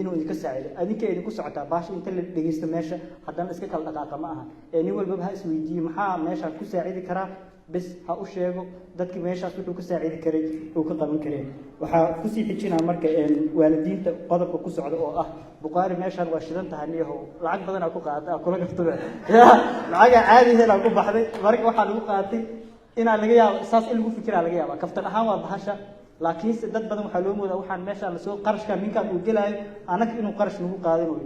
inuu idin saacido adinka idin ku socotaa baash inta la dhageysto meesha haddana iska kala dhaqaaqa ma aha nin walba ha isweydiiyo maxaa meesha ku saacidi kara bas ha u sheego dadkii meeshaas wuxuu ka saacidi karay oo ka qaban kareen waxa ku sii xijinaa marka waalidiinta qodobka ku socda oo ah Bukhari meeshan waa shidan tahay niyahow lacag badan ku qaadaa kula gaftada lacag caadi ah ku baxday marka waxa lagu qaatay ina laga yaabo saas in lagu fikiraa laga yaabo kaftan ahaan waa bahasha laakiinse dad badan waxaa loo moodaa waxaan meeshaan lasoo qarashkaan ninkaan uu gelaayo anaga inuu qarash nagu qaadanayo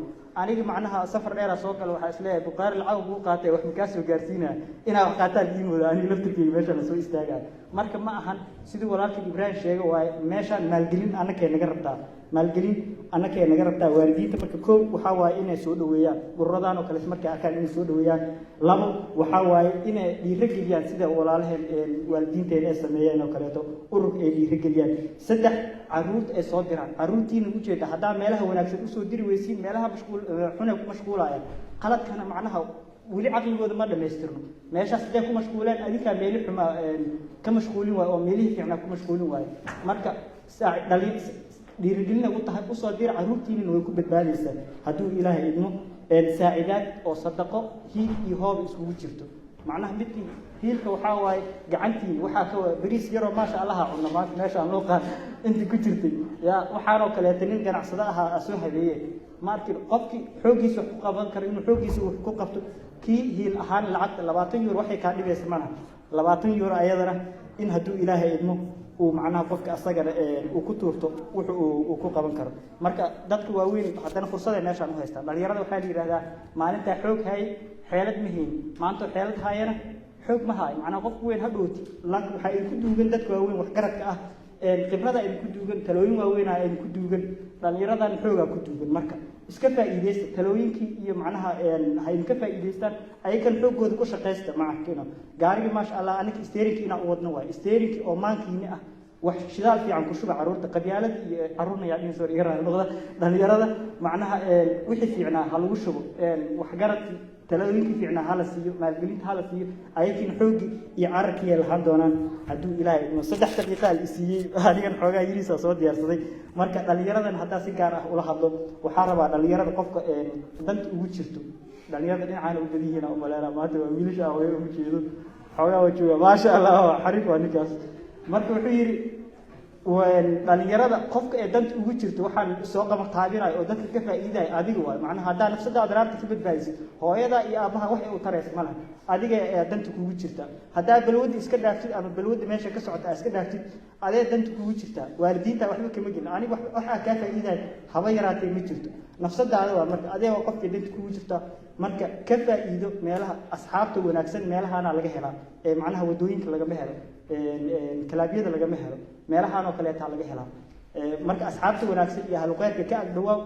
aniga macnaha safar dheera soo gala waxaa isleeyahay Bukaari lacag ugu qaatay wax makaa soo gaarsiinaya inaa wax qaataan ii mooda aniga laftirkeyga meeshaan lasoo istaagaya marka ma ahan sidii walaalkii Ibrahim sheegay waaye meeshaan maalgelin anakee naga rabtaa maalgelin anakee naga rabtaa waalidiinta marka koow waxaa waaye inay soo dhaweeyaan ururadan oo kale markay arkaan inay soo dhaweeyaan labo waxaa waaye inay dhiirigeliyaan sida walaalaheen waalidiinteena ay sameeyeen oo kaleeto urur ay dhiirigeliyaan saddex caruurta ay soo diraan caruurtiina u jeeda haddaa meelaha wanaagsan usoo diri weysiin meelaha xun ay ku mashquulayaan qaladkana macnaha weli caqligooda ma dhamaystirno meeshaas hadday ku mashquulaan adinkaa meeli xuma ka mashquulin waayo oo meelihii fiicnaa ku mashquulin waayo marka dhiirigelina u tahay usoo dira caruurtiinina way ku badbaadaysaa hadduu ilaahay idmo saacidaad oo sadaqo hiil iyo hoob iskugu jirto macnaha midkii hiilka waxaa waaye gacantii waxaa ka bariis yaroo maasha allaha cunna maanta meesha aan loo qaad intii ku jirtay yaa waxaanoo kaleeta nin ganacsado ahaa soo habeeye maarkii qofkii xooggiisa wax ku qaban karo inuu xooggiisa wax ku qabto kii hiil ahaan lacagta 20 euro waxay kaa dhibaysa mana 20 euro ayadana in hadduu ilaahay idmo uu macnaha qofka asagana uu ku tuurto wuxuu ku qaban karo marka dadka waaweyn haddana fursada meeshaan u haystaan dhalinyarada waxaa la yiraahdaa maalinta xoog hay xeelad muhiim maanta xeelad hayana xoog ma hay macnaha qof weyn hadhooti laakiin waxa ay ku duugan dadka waaweyn wax garadka ah khibrada ay ku duugan talooyin waaweyn ay ku duugan dhalinyaradan xooga ku duugan marka iska faa'iideysta talooyinkii iyo macnaha hay ka faa'iideystaan ay kan xoogooda ku shaqeysta macna gaariga maasha Allah anaka steering ina u wadno waay steering oo maankiina ah wax shidaal fiican ku shuba caruurta qabyaalada iyo caruurna yaa dhin soo iga noqda dhalinyarada macnaha wixii fiicnaa ha lagu shubo wax garadki talooyinkii fiicnaa hala siiyo maalgelinta hala siiyo ayakin xoogi iyo cararkii lahaan doonaan hadduu ilaahay idmo 3 daqiiqo ay siiyay anigan xoogaa yiriisa soo diyaarsaday marka dhalinyaradan hadda si gaar ah ula hadlo waxaa rabaa dhalinyarada qofka danta ugu jirto dhalinyarada dhinacana u dadihiina oo maleera maanta waa wiilasha ah way ugu jeedo xoogaa waa jooga maasha Allah xariif waa ninkaas marka wuxuu yiri dhalinyarada qofka ee danta ugu jirto waxaan soo qabantaabinay oo dadka ka faa'iiday adiga waa macnaha hadaa nafsadaada raarta ka badbaadisid hooyada iyo aabaha wax ay u tareys malaha adiga ee danta kugu jirta hadaa balwada iska dhaaftid ama balwada meesha ka socota iska dhaaftid adee danta kugu jirta waalidiinta waxba kama gelin aniga waxa ka faa'iiday haba yaraatay ma jirto nafsadaada waa marka adee qofka danta kugu jirta marka ka faa'iido meelaha asxaabta wanaagsan meelahaana laga helaa ee macnaha wadooyinka laga helo kalaabiyada laga helo meelahaan oo kale taa laga helaa marka asxaabta wanaagsan iyo halqeedka ka agdhawaa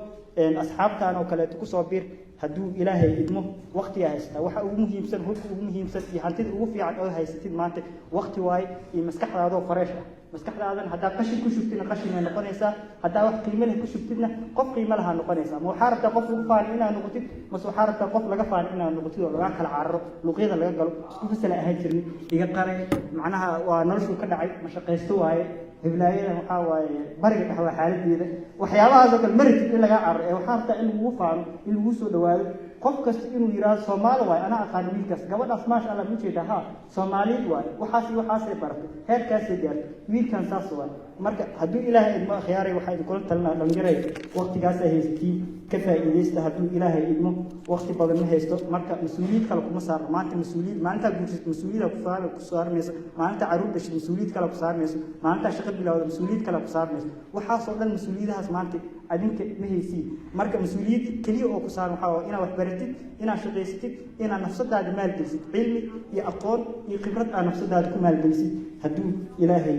asxaabtaan oo kale ku soo bir hadduu ilaahay idmo waqti haysta waxa ugu muhiimsan hubka ugu muhiimsan iyo hantida ugu fiican oo haysatid maanta waqti waay iyo maskaxdaada oo fresh ah maskaxdaadan hadaa qashin ku shubtidna qashin ay noqonaysaa hadaa wax qiimo leh ku shubtidna qof qiimo laha noqonaysaa ma waxaa rabtaa qof ugu faan inaad noqotid mas waxaa rabtaa qof laga faan inaad noqotid oo laga kala cararo luqyada laga galo isku fasala ahaan jirnay iga qaray macnaha waa noloshu ka dhacay ma shaqaysto waaye heblaayada waxaa waaye bariga dhaxwa xaaladeeda waxyaabahaas oo kale maritid in laga cararo ee waxaa rabtaa in lagu faano in lagu soo dhawaado qof kasta inuu yiraahdo Soomaali waay ana aqaan wiilkaas gabadhaas maasha Allah ma jeeda ha Soomaali waay waxaas ay baratay heerkaas ay gaartay wiilkan saas waay marka hadduu ilaahay idmo khiyaaray waxa idin kula talnaa dhalinyaray waqtigaas ay haystiin ka faa'iideysta hadduu ilaahay idmo waqti badan ma haysto marka mas'uuliyad kale kuma saarno maanta mas'uuliyad maanta guursid mas'uuliyad ku saarmayso maanta caruurta mas'uuliyad kale ku saarmayso maanta shaqo bilowda mas'uuliyad kale ku saarmayso waxaas oo dhan mas'uuliyadahaas maanta adinka ma haysiin marka mas'uuliyad kaliya oo ku saaran waxa inaad wax baratid inaad shaqaysatid inaad nafsadaada maalgelisid cilmi iyo aqoon iyo khibrad aad nafsadaada ku maalgelisid hadduu ilaahay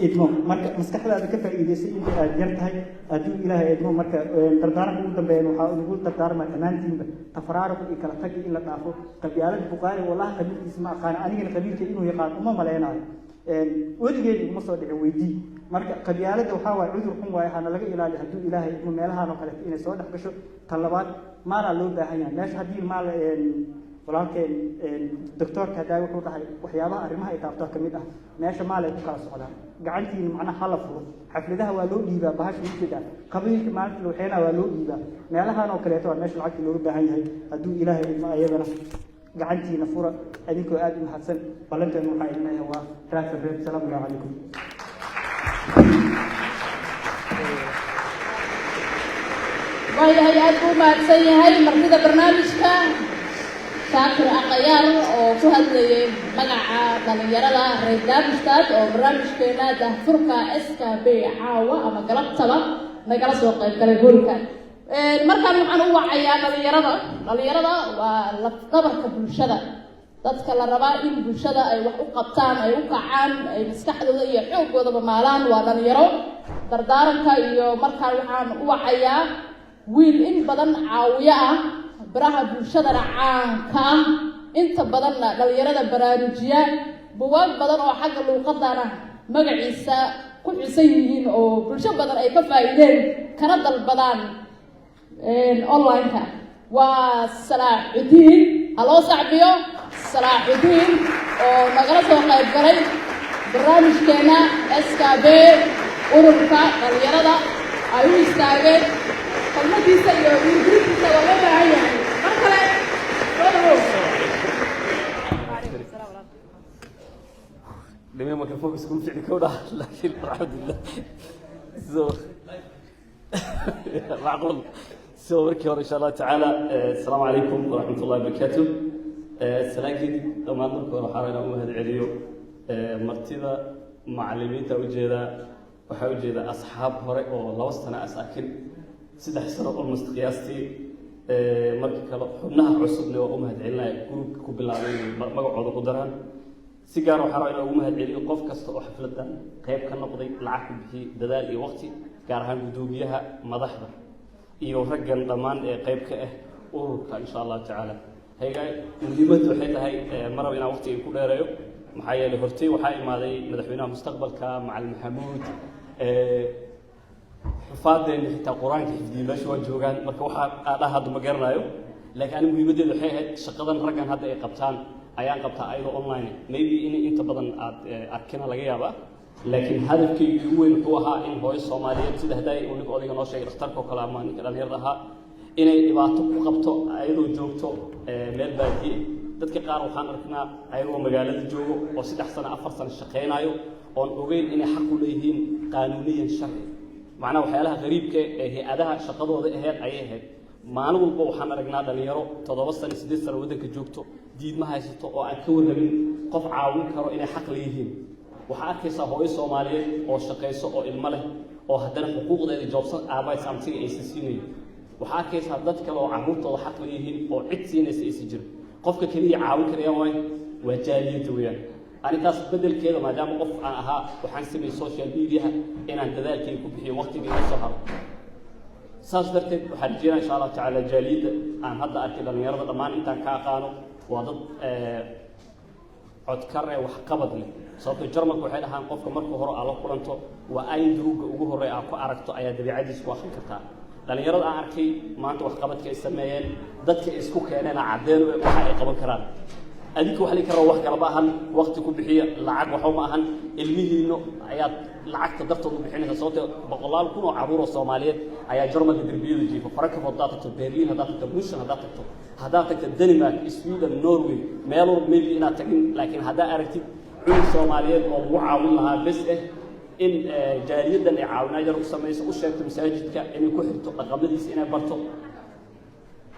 idmo marka maskaxdaada ka faa'iideysay inta aad yar tahay hadduu ilaahay idmo marka dardaaranka ugu dambeeya waxaa ugu dardaarmaa dhammaantiinba tafraaruq iyo kala tagi in la dhaafo qabyaalada Bukaari wallahi qabiilkiisa ma aqaan anigana qabiilka inuu yaqaan uma maleynayo weligeed uma soo dhicin weydii marka qabyaalada waxaa waay cudur xun waay hana laga ilaaliyo hadduu ilaahay idmo meelahaan oo kale inay soo dhex gasho tan labaad maalaa loo baahan yahay meesha haddii maal walaalkeen doctorka hadaa wuxuu dhahay waxyaabaha arrimaha ay taabto ka mid ah meesha maal ay ku kala socdaan gacantiin macnaha hala furo xafladaha waa loo dhiibaa bahasha wixida qabiilka maalinta waxeena waa loo dhiibaa meelahaan oo kale waa meesha lacagta looga baahan yahay hadduu ilaahay idmo ayadana gacantiina fura adinkoo aad u mahadsan balanteen waxaa idin leeyahay waa raafir reeb salaamu calaykum waayahay aad buu mahadsan yahay martida barnaamijka shaakir aqayaar oo ku hadlayay magaca dhalinyarada reer Darmstadt oo barnaamijkeena daahfurka SKB caawa ama galabtaba nagala soo qayb galay hoolkan. markaan waxaan u wacayaa dhalinyarada waa lafdabarka bulshada. dadka la rabaa in bulshada ay wax u qabtaan, ay u kacaan, ay maskaxdooda iyo xoogooda maalaan waa dhalinyaro. dardaaranka iyo markaan waxaan u wacayaa wiil in badan caawiya ah baraha bulshadana caanka ah inta badanna dhalinyarada baraarujiya buugaag badan oo xagga luuqadana magaciisa ku xisan yihiin oo bulsho badan ay ka faa'iideen kana dalbadaan online-ka waa Salaaxudiin. haloo sacbiyo Salaaxudiin oo nagala soo qayb galay barnaamijkeena SKB ururka dhalinyarada ay u istaageen kalmadiisa iyo wiilkiisa waa loo baahan yahay. mar kale لما ميكروفون يكون في الكوره لكن الحمد لله معقول سوورك ان شاء الله تعالى. السلام عليكم ورحمه الله وبركاته. السلام عليكم طبعا مركو حارنا وهد عليو مرتبه معلمين توجيدا waxa u jeeda asxaab hore oo 2 sano asaakin 3 sano oo mustaqiyasti markii kale xubnaha cusubna oo u mahadcelinay group ku bilaabay magacooda ku daraan si gaar ah waxa uu mahadceliyo qof kasta oo xafladan qayb ka noqday lacag bixi dadaal iyo waqti gaar ahaan gudoomiyaha madaxda iyo raggan dhamaan ee qayb ka ah ururka insha Allah taala. hay'ad muhiimadu waxay tahay marab inaan waqti ku dheereeyo maxaa yeelay hortay waxa imaaday madaxweynaha mustaqbalka Macalin Maxamuud xufaadeen xitaa quraanka xifdiyay meesha waa joogaan marka waxa aad hadda ma garanayo laakiin muhiimadeedu waxay ahayd shaqadan raggan hadda ay qabtaan ayaan qabtaa ayado online maybe inta badan aad arkina laga yaabaa laakiin hadafkaygu ugu weyn wuxuu ahaa in hooyo Soomaaliyeed sida haday uu ninka odayga noo sheegay dhakhtarka kala ama ninka dhalinyarada ahaa inay dhibaato ku qabto ayadoo joogto meel baadiye. dadka qaar waxaan arkaa ayagoo magaalada joogo oo 3 sano 4 sano shaqeynayo oo ogeyn inay xaq u leeyihiin qaanuuniyan sharci macna waxyaalaha qariibka ee hay'adaha shaqadooda ahayd ay ahayd maalin walba waxaan aragnaa dhalinyaro 7 sano 8 sano wadanka joogto diidma haysto oo aan ka warrabin qof caawin karo inay xaq leeyihiin. waxa arkaysaa hooyo Soomaaliyeed oo shaqeyso oo ilmo leh oo haddana xuquuqdeeda joobsan aabay samtiga ay siinayeen. waxa arkaysaa dad kale oo carruurtooda xaq leeyihiin oo cid siinaysa ay si jiro qofka kaliya caawin kara waa jaaliyada weeyaan. arrintaas bedelkeeda maadaama qof aan ahaa waxaan sameeyay social media inaan dadaalkay ku bixiyo waqtiga soo haro saas darteed waxaan rajeynayaa insha Allah taala jaaliyada aan hadda arkay dhalinyarada dhamaan intaan ka aqaano waa dad codkar ee wax qabad leh sababtoo Jarmalku waxay dhahaan qofka markuu hore ala kulanto waa ay duruga ugu horeeya ku aragto ayaa dabiicadiisa ku akhrin kartaa. dhalinyarada aan arkay maanta wax qabadka ay sameeyeen dadka isku keenana cadeen waxa ay qaban karaan adinku waxa la karo wax kala baahan waqti ku bixiya lacag waxa ma ahan ilmihiino ayaa lacagta dartooda bixinaysa sababtoo boqolaal kun oo caruur oo Soomaaliyeed ayaa Jarmalka darbiyada jiifa Frankfurt data Berlin data Brussels data Denmark Sweden Norway meel walba maybe inaad tagin laakiin hadaa aragtid cunug Soomaaliyeed oo ugu caawin lahaa bas in jaariyadan ay caawinayaan u sameeyso u sheegto masaajidka inay ku xirto dhaqamadiisa inay barto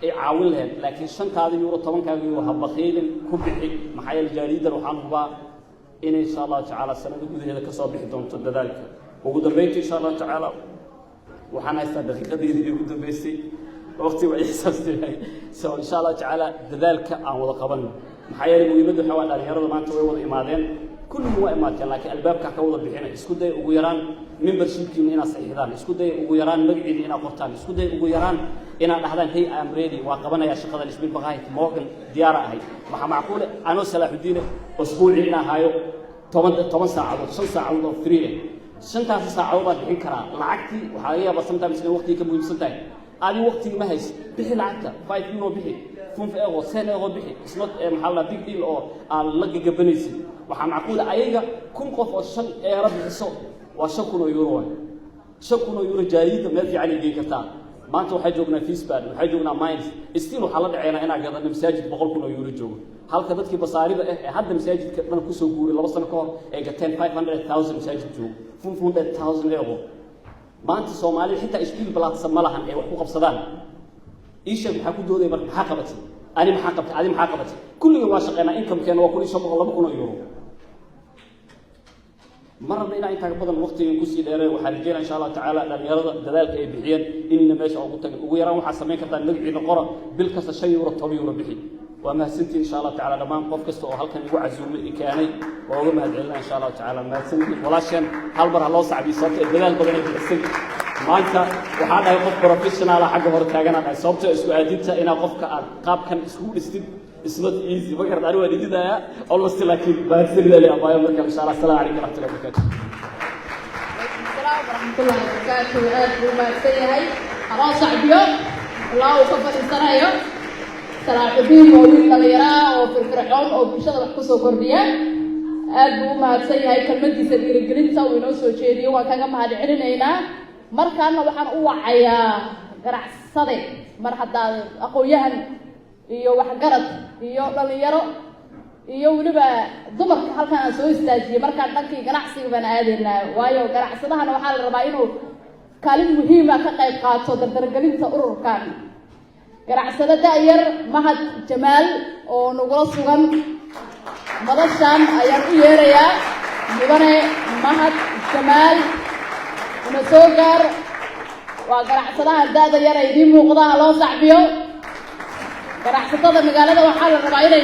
ay caawin lahayd laakiin 5 euro 10 euro ha baqiilin ku bixi maxaa yeelay jaariyadan waxaan hubaa in insha Allah taala sanad gudaheeda ka soo bixi doonto dadaalka ugu dambeyntii insha Allah taala waxaan haystaa daqiiqadii ugu dambeysay waqti way xisaastihay so insha Allah taala dadaalka aan wada qabanno maxaa yeelay muhiimadu waxa waa dhalinyarada maanta way wada imaadeen كلهم وإماتين لكن الباب كحوض بحنا إسكودة ويران membership إنا صحيحان إسكودة ويران مجد إنا قرطان إسكودة ويران إنا نحن هي أمريدي وقبنا يا شقة الإسبوع بغاية مورجن ديارة هاي ما معقولة أنا سلاح الدين أسبوع إنا هايو 8 ساعة أو 9 ساعة أو 3 سنتها ساعة أو بعد إنكرا لعكتي وحاليا بس سنتها مثل وقتي كم سنتين هذه وقتي ما هيس بحي لعكتها 5 يورو بحي 5 أو 10 أو بحي it's not محل big deal أو لقي جبنيسي waxaa macquul ayaga kun qof oo 5 euro bixiso waa 5 euro 5 euro jaariyada meel fiican ay kartaa maanta waxay joognaa Fiisbad waxay joognaa Mainz istiin waxa la dhaceena inaan gadano masaajid 100 euro joogo halka dadkii basaarida ee hadda masaajidka dhan ku soo guuray 2 sano ka hor ay gateen 500,000 masaajid joogo 500,000 euro maanta Soomaaliya xitaa isbiil balaadsan ma lahan ay wax ku qabsadaan isha waxa ku dooday marka waxa qabatay أنا محاقبت أنا محاقبت كل يوم واشقنا إنكم كانوا وكل شيء الله بكون يورو مرة بينا أنت بدل الوقت ينقصي دايره وحرجينا إن شاء الله تعالى لأن يرى ذلك بحيان إننا ماشي أو قلت ويرى وحسمين كذا نرجع نقرأ بالكسر شيء ورطبي وربحي وما سنتي إن شاء الله تعالى لما نقف كسر وهل كان يقع زوم كاني وهو ما أدعي إن شاء الله تعالى ما سنتي ولا شيء هل بره الله صعب يصير الدلال بدنا نحسن ما أنت وهذا يقف بروفيشنال على حاجة مرة تاجنا صوبت سؤاليته إن أقف قاب كان سكول استد اسمه إيزي بكرة أروى دي ده الله استلاكي بارسل لي أبايا مركب إن شاء الله السلام عليكم ورحمة الله وبركاته. السلام ورحمة الله وبركاته وما سيهاي خلاص عبيو الله وكفر السرايا سلام الدين وولد لغيرا وفي الفرعون أو بشغل حكوسو كردية وما سيهاي كلمة سدير الجرينتا وينوسو شيري وكان ما هدعينا مركان وحن وعيا قرع صدق مرحبا أخوياهن iyo wax garad iyo dhalinyaro iyo waliba dumarka halkan aan soo istaajiyay marka dhankii ganacsiga baan aadeynaa waayo ganacsadahana waxa la rabaa inuu kaalin muhiim ah ka qayb qaato dardargelinta ururkan ganacsada daayar Mahad Jamaal oo nagula sugan madashan ayaan u yeerayaa mudane Mahad Jamaal una soo gaar waa ganacsadaha daada yar ay idin muuqdaan loo sacbiyo ganacsatada magaalada waxaa la rabaa inay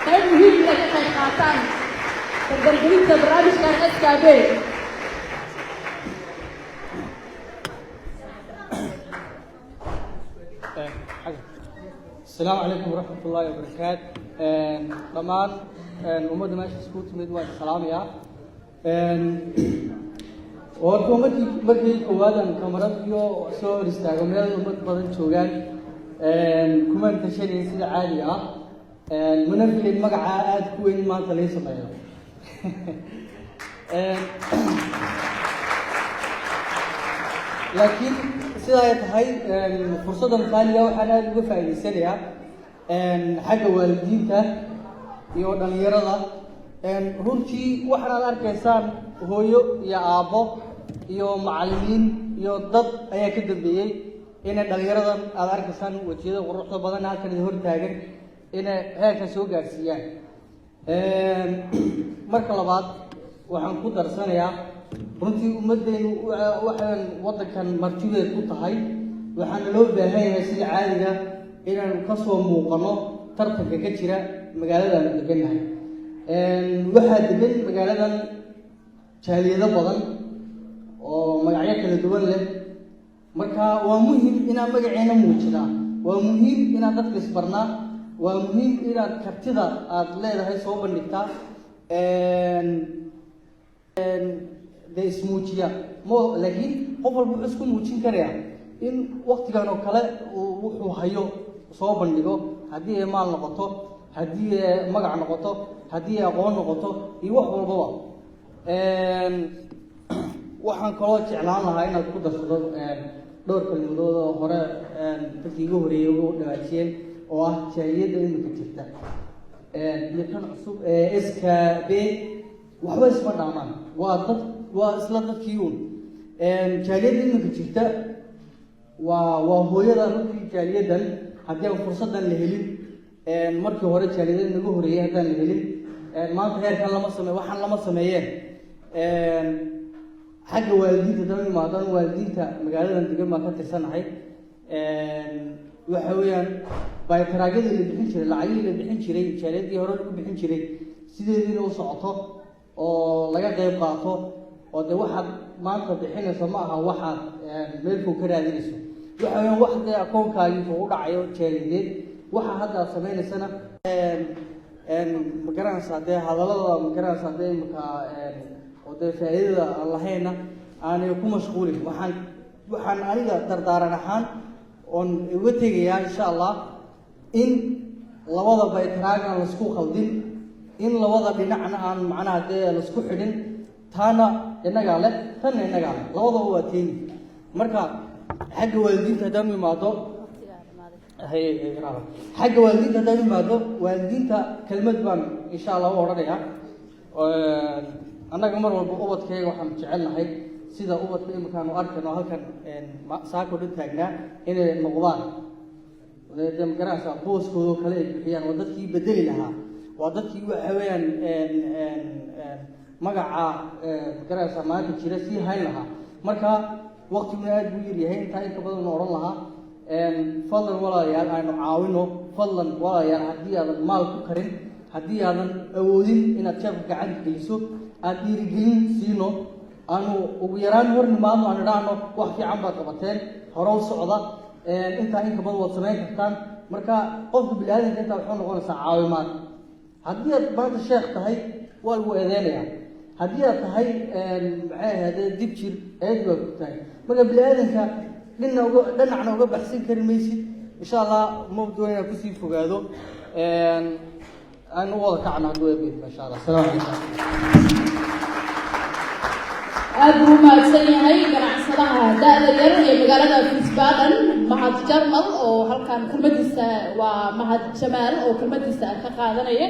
qayb muhiim ah ka qayb qaataan dardargelinta barnaamijkan SKB. السلام عليكم ورحمة الله وبركاته. طبعا أمد ماشي سكوت مدوى السلام يا. وكمرتي كوادا كاميرا فيو صور استعمال أمد بدن شوغان. كمان تشيني سيد عالية منفذ المقعد كوين ما تليس معه لكن سيداية هاي فرصة مثالية وحنا نوفى السريع حق والدينته يودن يرضى runtii waxaan arkaysaan hooyo iyo aabo iyo macallimiin iyo dad ayaa ka dambeeyay in dhalinyaradan aad arkaysaan wajiyada quruxda badan halkan hor taagan in heerka soo gaarsiiyaan marka labaad waxaan ku darsanayaa runtii ummadeenu waxaan wadankan martideed ku tahay waxaan loo baahan yahay sida caadiga inaan ka soo muuqano tartanka ka jira magaalada aan deganahay waxaa degan magaaladan jaaliyado badan oo magacyo kala duwan leh marka waa muhiim inaan magaceena muujinaa waa muhiim inaan dadka isbarnaa waa muhiim inaad kartida aad leedahay soo bandhigtaa de ismuujiya laakiin qof walba wuxuu isku muujin karayaa in waqtigan oo kale wuxuu hayo soo bandhigo haddii ay maal noqoto haddii ay magac noqoto haddii ay aqoon noqoto iyo wax walbaba waxaan kaloo jeclaan lahaa inaad ku darsado dhowr kalmadood oo hore dadkii iga horeeyay ugu dhawaajiyeen oo ah jaaliyadda iminka jirta iyo kan cusub SKB waxba isma dhaamaan waa isla dadkii uun jaaliyadda iminka jirta waa hooyada runtii jaaliyadan haddii aan fursadan la helin markii hore jaaliyadda naga horeeyay haddaan la helin maanta heerkan waxaan lama sameeyeen xagga waalidiinta daba imaadaan waalidiinta magaaladan degan baan ka tirsanahay waxa weeyaan baytaraagyadii la bixin jiray lacagihii la bixin jiray jaaliyadii hore lagu bixin jiray sideediina u socoto oo laga qayb qaato oo de waxaad maanta bixinayso ma aha waxaad meel fog ka raadinayso waxa weeyaan wax dee akoonkaagii kugu dhacayo jaaliyadeed waxa hadda aad samaynaysana ma garanaysaa dee hadalladooda ma garanaysaa dee imika oo dee faa'iidada aan lahayna aanay ku mashquulin waxaan aniga dardaaran ahaan oon uga tegayaa insha allah in labada baytaraagan laisku khaldin in labada dhinacna aan macnaha dee laisku xidhin taana innagaa leh tanna innagaa leh labadaba waa teeni marka xagga waalidiinta haddaan imaado xagga waalidiinta haddaan imaado waalidiinta kelmad baan insha allah u odhanayaa annaga mar walba ubadkayga waxaan jecelnahay sida ubadka imikaanu arkayno halkan saako dhan taagnaa inay noqdaan magarasa booskooda kale ay bixiyaan waa dadkii bedeli lahaa waa dadkii waxa weeyaan magaca magarasa maanta jira sii hayn lahaa marka waqtiguna aad buu yaryahay intaa inka badan la oran lahaa fadlan walaalayaal aynu caawino fadlan walaalayaal haddii aadan maal ku karin haddii aadan awoodin inaad jeebka gacanta geliso aan dhiirigelin siino aanu ugu yaraan hor nimaadno aan idhaahno wax fiican baad qabateen horow socda intaa inka badan waad samayn kartaan marka qofka bini-aadanka intaa waxay noqonaysaa caawimaad haddii aad maanta sheekh tahay waa lagu eedeynayaa haddii aad tahay maxay ahaydee dib jir eed baa ku tahay marka bini-aadanka dhinacna uga baxsan kari maysid insha allah mawduuc inaan kusii fogaado aan u wada kacno hadduu eebid insha allah asalaamu calaykum aad buu mahadsan yahay ganacsadaha da-da yar ee magaalada Wiesbaden Mahad Jarmal oo halkan kelmadiisa waa Mahad Jamaal oo kelmadiisa ka qaadanaya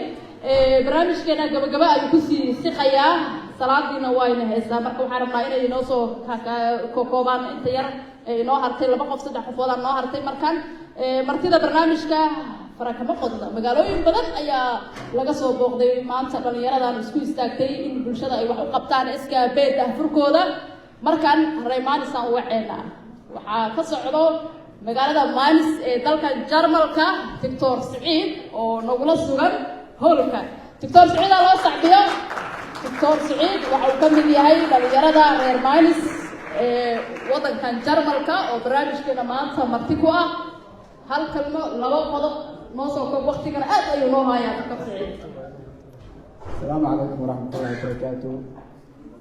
barnaamijkeena gabagaba ayuu ku sii siqayaa salaadiina waa inay haysaa marka waxaan rabnaa inay inoo soo koobaan inta yar inoo hartay 2 qof 3 qof wada noo hartay markan martida barnaamijka farakama qodna magaalooyin badan ayaa laga soo booqday maanta dhalinyaradan isku istaagtay in bulshada ay wax u qabtaan iska beed ah furkooda markan Raymanis aan waceena waxa ka socdo magaalada Mainz ee dalka Jarmalka Dr. Saciid oo nagula sugan hoolka Dr. Saciid loo sacbiyo Dr. Saciid waxa uu ka mid yahay dhalinyarada reer Mainz ee wadankan Jarmalka oo barnaamijkeena maanta marti ku ah hal kalmo 2 qodob نوصل وقتنا أي نوع يا كفرين. السلام عليكم ورحمة الله وبركاته.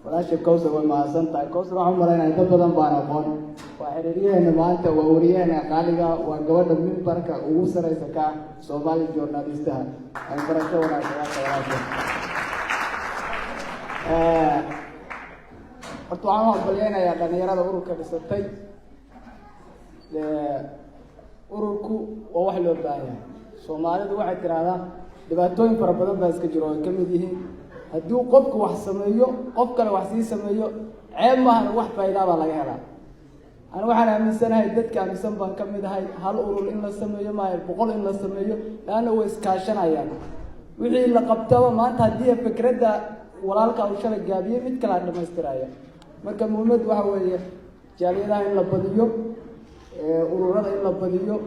ولا شيء كوسر وما سنت كوسر عمرنا يتبدأ بانقون وحريريه ما أنت ووريه قالجا وجواد من بركة ووسر يسكا سومالي جورناليستها أنا بركة ولا شيء. أتوقع بلينا يا دنيا هذا أوروكا بستي. ururku waa wax loo baahan yahay Soomaalidu waxay tiraahdaa dhibaatooyin fara badan baa iska jiro oo kamid yihiin haddii qofku wax sameeyo qof kale wax sii sameeyo ceeb maahan wax faa'iido baa laga helaa aniga waxaan aaminsanahay dadka aaminsan baan kamid ahay hal urur in la sameeyo maayo 100 in la sameeyo laana way iskaashanayaan wixii la qabtaba maanta haddii fikradda walaalka uu shalay gaabiyay mid kale dhamaystiraya marka muhiimadu waxa weeye jaaliyadaha in la badiyo ururada in la badiyo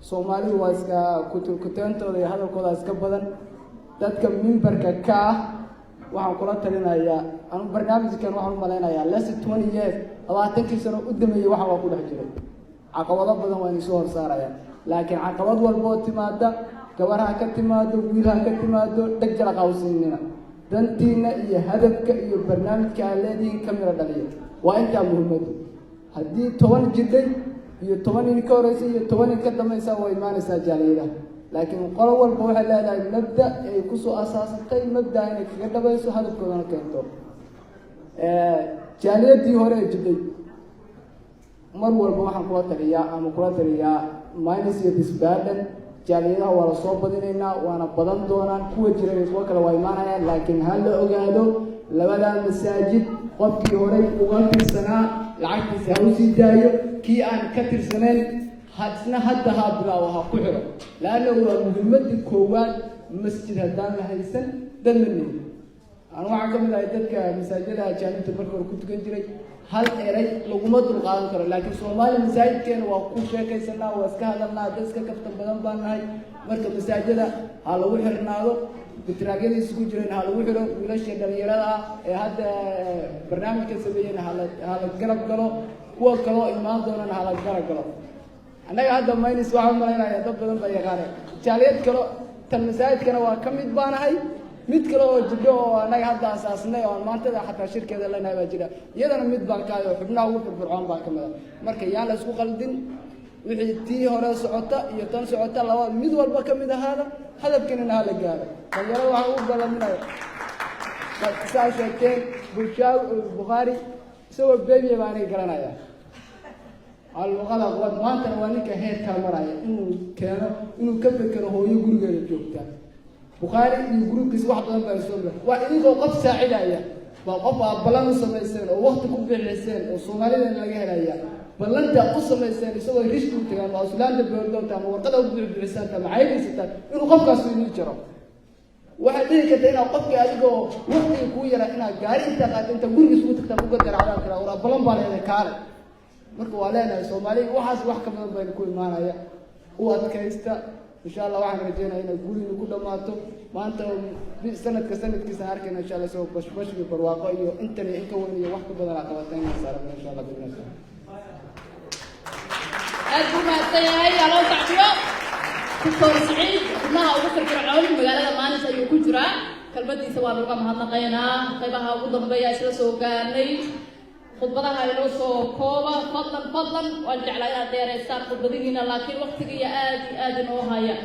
Soomaalidu waa iska kutantooda iyo hadalkooda iska badan dadka memberka ka waxaan kula talinayaa aan barnaamijkan waxaan u maleynayaa less 20 years 20 sano u dhameeyay waxa waa ku dhex jiray caqabado badan waa inay soo horsaarayaan laakiin caqabad walba oo timaada gabaraha ka timaado wiilaha ka timaado dhagjala qawsinina dantiina iyo hadafka iyo barnaamijka leedin kamira dhaliyo waa inta muhiimadu haddii 10 jiday iyo 10 ka horeysay iyo 10 ka dambaysa way imaanaysaa jaaliyada laakiin qolo walba waxay leedahay mabda ay ku soo asaasatay mabda inay kaga dhabayso hadafkoodana keento jaaliyadii hore ee jiday mar walba waxaan kula taliyaa Mainz iyo Wiesbaden jaaliyadaha waa la soo badinaynaa waana badan doonaan kuwa jira iyo kuwa kale waa imaanayaan laakiin hal la ogaado labada masaajid qofkii hore uga tirsanaa lacagtiisa ha u sii daayo kii aan ka tirsaneyn hadna hadda ha bilaawo ha ku xiro laana waa muhiimadii koowaad masjid haddaan la haysan dadmani aan waxaan ka mid ahay dadka masaajidada jaamicada marka hore ku tukan jiray hal eray laguma dulqaadan karo laakiin Soomaali masaajidkeena waa ku sheekaysanaa waa iska hadalnaa dadka kaftan badan baan nahay marka masaajidada ha lagu xirnaado bitraagada isugu jireen ha lagu xiro wiilasha dhalinyarada ee hadda barnaamijka sameeyeen ha la garab galo kuwa kale oo imaan doonana ha la garab galo anaga hadda Mainz waxaan maleynayaa dad badan baa yaqaan jaaliyad kale tan masaajidkana waa ka mid baanahay mid kale oo jiddo oo anaga hadda asaasnay oo maanta xataa shirkada la naaba jira iyadana mid baan ka ayo xubnaha ugu firfircoon baa kamid marka yaan la isku qaldin wixii tii hore socota iyo tan socota laba mid walba kamid ahaada hadafkeenna la gaaro dhalinyarada waxa uu balaminayo saasheekeen Bukhari soo beebiye baan garanaya al-luqada qad maanta waa ninka heerka maraya inuu keeno inuu ka fikiro hooyo gurigeeda joogta Bukhari iyo gurigiisa wax badan baa soo galay waa idoo qof saacidaya waa qof balan sameeyay oo waqti ku bixisay oo Soomaalida laga helaya ballanta u samayseen isagoo heshiis u tagaan oo islaanta boordoonta ama warqada u buuxisaan ama caydaysataan inuu qofkaas inuu jiro waxaad dhihi kartaa inaad qofkii adigoo waqtiga kuu yara inaad gaari intaa qaata inta gurigiis ugu tagtaa uga daracdaan karaa waraa balan baa leedahay kaale marka waa leenahay soomaaliya waxaas wax ka badan bayna ku imaanaya u adkaysta insha allah waxaan rajeynaya inay guriga ku dhamaato maanta sanadka sanadkiisa arkayna insha allah soo bashbashki barwaaqo iyo intan iyo inka weyn iyo wax ka badan aa qabatay inaan saarno insha allah bidnasa aad buu mahadsan yahay aloo sacbiyo doctor Saciid xubnaha ugu firfircoon magaalada maalinta ayuu ku jiraa kalmadiisa waa laga mahadnaqaynaa qaybaha ugu dambeeya isla soo gaarnay khudbadaha inoo soo kooba fadlan waan jeclaa inaad dheeraystaan khudbadihiina laakiin waqtigiiya aad inoo haya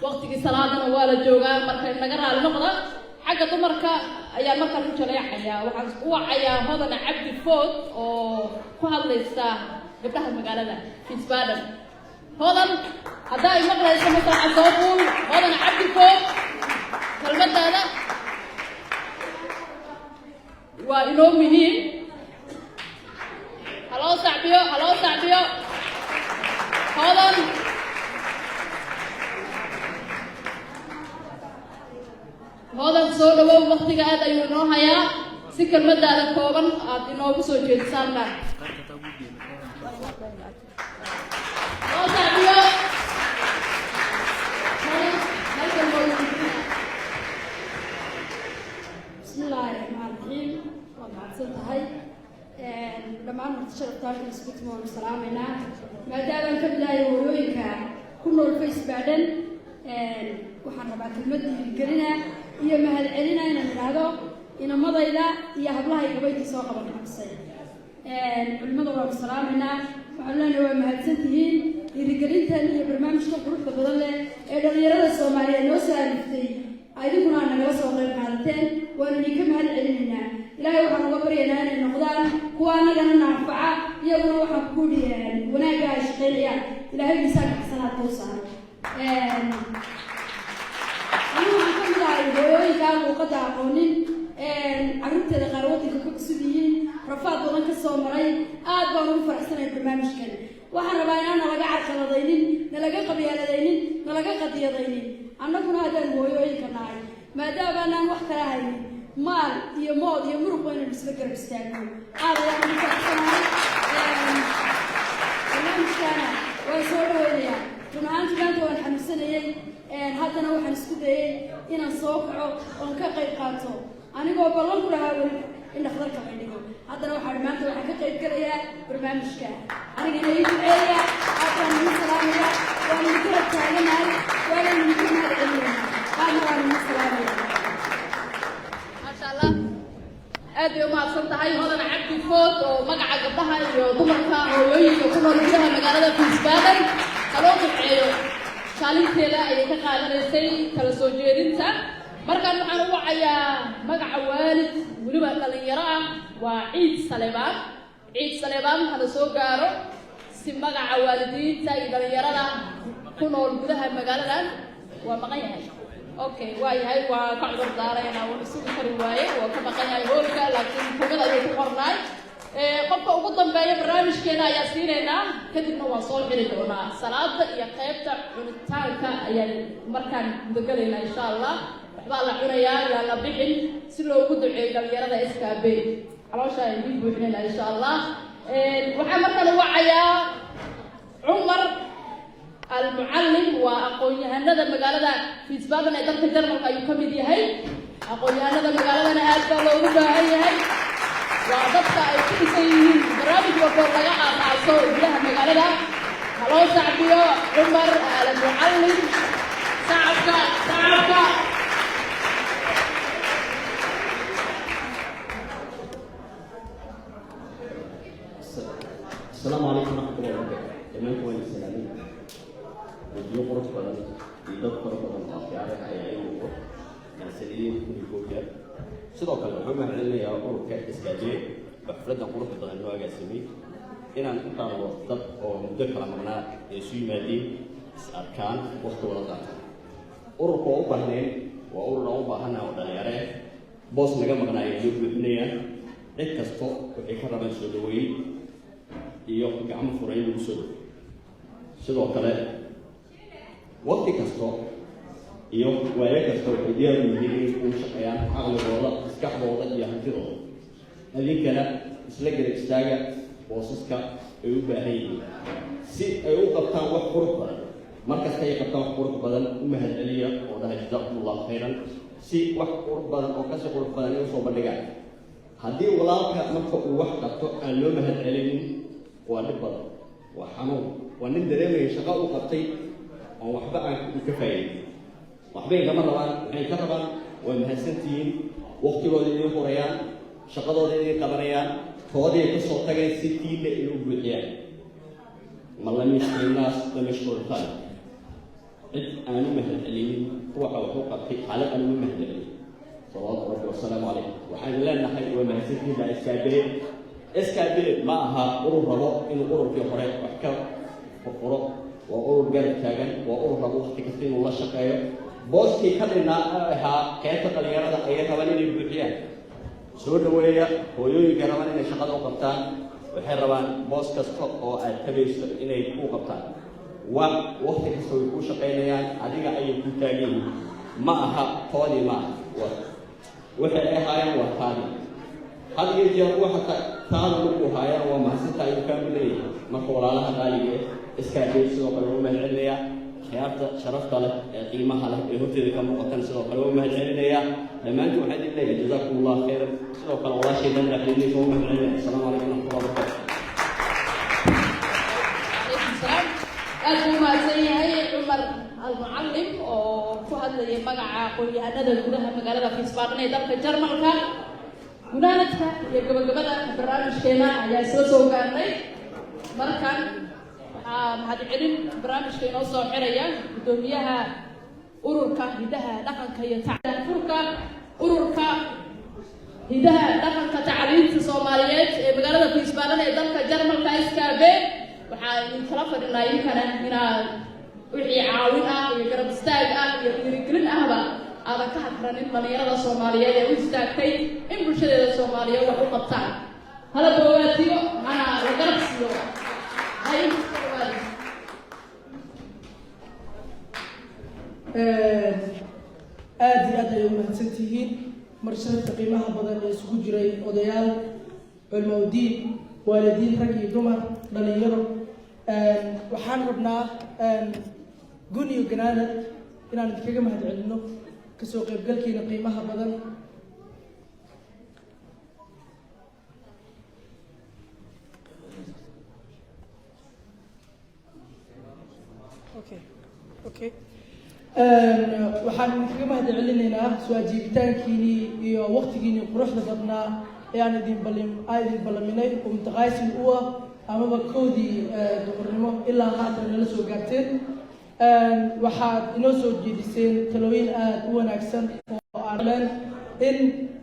waqtigii salaadana waa la joogaa marka naga raali noqda xagga dumarka ayaa markaa ku jaleecayaa waxaan u wacayaa Hodan Cabdi Food oo ku hadlaysa gabdhaha magaalada Fitzbaden Hodan hadda ay maqlayso masraxa soo fuul Hodan Cabdi Food kalmadaada waa inoo muhiim halo sacbiyo Hodan Hodan soo dhawow waqtiga aad ayuu inoo hayaa si kalmadaada kooban aad inoogu soo jeedisaan baa بسم الله الرحمن الرحيم ومعصوم هاي لما أنا شرطت نسبت مون سلامنا ما دام كبداية ويوينك كنا الفيس بعدين وحنا بعد المدة الجرينا هي مهل علينا إن هذا إن مضى إلى هي هبلها يقبل تسوق قبل خمسين المدة والسلامنا وعلنا هو مهل سنتين يرجلين هي برنامج تقرب بدل إذا يرى الصومالية نوسالفتي أيضا كنا نجلس وغير حالتين ونجيكم هل علمنا إلهي وحنا قبرينا النقدان كوانا لنا نرفعه يقولوا وحنا كودي وناقا شقيليا إلهي بيساك حسنات توصل أنا أحكم لها البيوي كانوا قد عقونين عرفت لغروتي كوكسوديين رفعت ولنك الصومري بانون فرحسنا البرنامج كان waxaan rabaa inaan nalaga carqaladaynin nalaga qabyaaladaynin nalaga qadiyadaynin annaguna hadaan hooyooyinka nahay maadaama aanan wax kala haynin maal iyo mood iyo muruq inaan isla garab istaagno ayaan ku faraxsanahay barnaamijkana waan soo dhaweynayaa runaantii maanta waan xanuunsanayay haddana waxaan isku dayay inaan soo kaco oon ka qayb qaato anigoo ballan ku lahaa weli in dhakhtarka la dhigo haddana waxaan maanta waxaan ka qayb galayaa barnaamijka anigana ii duceeya aadaan idin salaamaya waan idin garab taaganahay waana idinku mahad celinaya aadna waan idin salaamaya maasha allah aad bay umahadsan tahay Hodan Cabdi Food oo magaca gabdhaha iyo dumarka hooyooyinka ku nool gudaha magaalada Fitzbaden kaloo duceeyo kaalinteeda ayay ka qaadanaysay kala soo jeedinta markaan waxaan u wacayaa magaca waalid weliba dhalinyaro ah waa Ciid Saleebaan hada soo gaaro si magaca waalidiinta iyo dhalinyarada ku nool gudaha magaaladan waa maqan yahay okay waa yahay waa ka cudur daarayna oo isugu kari waaye waa ka maqan yahay hoolka laakiin xubada ayay ku qornay qofka ugu dambeeya barnaamijkeena ayaa siineynaa kadibna waan soo xiri doonaa salaada iyo qaybta cunitaanka ayaan markaan gudagalaynaa insha allah waxbaa la cunayaa ilaa la bixin si loogu duceeyo dhalinyarada SKB caloosha ay idin buuxinayna insha allah waxaan markaan wacayaa Cumar المعلم وأقوى هذا مقالة في سبابنا إدارة الجرمال كيو كميد يهي أقوى هذا مقالة أنا أدفع له وجهه يهي وأضبط أي شيء برامج وقول لك على صور بها مقالة خلاص عبيو عمر المعلم سعفك السلام عليكم ورحمة الله وبركاته. جميعكم وين السلامين. وديو قرص بدن يدق قرص بدن أشياء حياة وقت نسلين كل جوجا. سيدك الله هم علينا يا قرص كإسكاجي بحفلة قرص بدن هو جاسمي. إن أنت وقت أو مذكرة منا يسوي مادي أركان وقت ولا ذا. قرص أو بهنين وقرص أو بهنا ولا يرى. بوس نجا مغنى يجيب بنيا. ركزتوا وإخراج من سودوي. iyo gacmo furan lagu soo sidoo kale waqti kasto iyo waayo kasta waxay diyaar u yihiin inay u shaqeeyaan caqligooda maskaxdooda iyo hantidooda adinkana isla garab istaaga boosaska ay u baahan yihiin si ay u qabtaan wax qurux badan markasta ay qabtaan wax qurux badan u mahadceliya oo dhahay jazakumullahu khayran si wax qurux badan oo kasii qurux badan ay usoo bandhigaan haddii walaalka marka uu wax qabto aan loo mahadcelinin waa dhib badan waa xanuun waa nin dareemaya shaqo uu qabtay oo waxba aan ka faa'iidin waxbay kama rabaan waxay ka rabaan waa mahadsantihiin waqtigooda inay horayaan shaqadooda inay qabanayaan toodii ay kasoo tageen si tiinna ay u buuxiyaan ma lam yashkur innaas lam yashkur illah cid aan u mahadcelinin ruuxa wuxuu qabtay xaalad aan ugu mahadcelin salawaatu rabbi wasalaamu calaykum waxaan leenahay waa mahadsantihiin baa iskaabile ma aha urur rabo inuu ururkii hore wax ka furfuro waa urur garab taagan waa urur rabo waqti kasta inuu la shaqeeyo booskii ka dhinaa ahaa qaybta dhalinyarada ayay rabaan inay buuxiyaan soo dhaweeya hooyooyinka rabaan inay shaqada u qabtaan waxay rabaan boos kasta oo aad tabayso inay ku qabtaan waa waqti kasta way ku shaqaynayaan adiga ayay ku taagan yihiin ma aha toodii ma aha waxay ay haayaan waa taadi had iyo jeer waxa taada lagu haayaan waa mahadsantaa inuu kaa muleeyahay marka walaalaha qaaliga iskaabay sidoo kale u mahadcelinaya khiyaarta sharafta leh ee qiimaha leh ee horteeda ka muuqatan sidoo kale u mahadcelinaya dhammaantiin waxaan idin leeyahay jazakumullahu khayran sidoo kale walaashaydan dhexdeedii soo mahadcelinaya asalaamu calaykum waraxmatullahi wabarakaatu aad buu mahadsan yahay cumar almucallim oo ku hadlaya magaca aqoon-yahanada gudaha magaalada Wiesbaden ee dalka Jarmalka gunaanadka iyo gabagabada barnaamijkeena ayaa isla soo gaarnay markan waxaa mahadcelin barnaamijka inoo soo xiraya gudoomiyaha ururka hidaha dhaqanka iyo tacliinta ururka hidaha dhaqanka tacliinta Soomaaliyeed ee magaalada Wiesbaden ee dalka Jarmalka iskaabe waxaa idin kala fadhinaa inkana inaad wixii caawin ah iyo garab istaag ah iyo dhiirigelin ahba aadan ka hakranin dhalinyarada Soomaaliyeed ee u istaagtay in bulshadeeda Soomaaliyeed wax u qabtaan hala doowaatiyo mana la garab siiyo hay aad iyo aad ay u mahadsantihiin marshadka qiimaha badan ee isugu jiray odayaal culmowdiin waalidiin rag iyo dumar dhalinyaro waxaan rabnaa gun iyo ganaanad inaan idinkaga mahadcelino kasoo qaybgalkiina qiimaha badan waxaan idinkaga mahadcelinaynaa soo ajiibitaankiinii iyo waqtigiinii quruxda badnaa ee aan idin ballaminay oo mutaqaasin u ah amaba koodii duhurnimo ilaa haatan nala soo gaarteen waxaad inoo soo jeediseen talooyin aada u wanaagsan oo aan in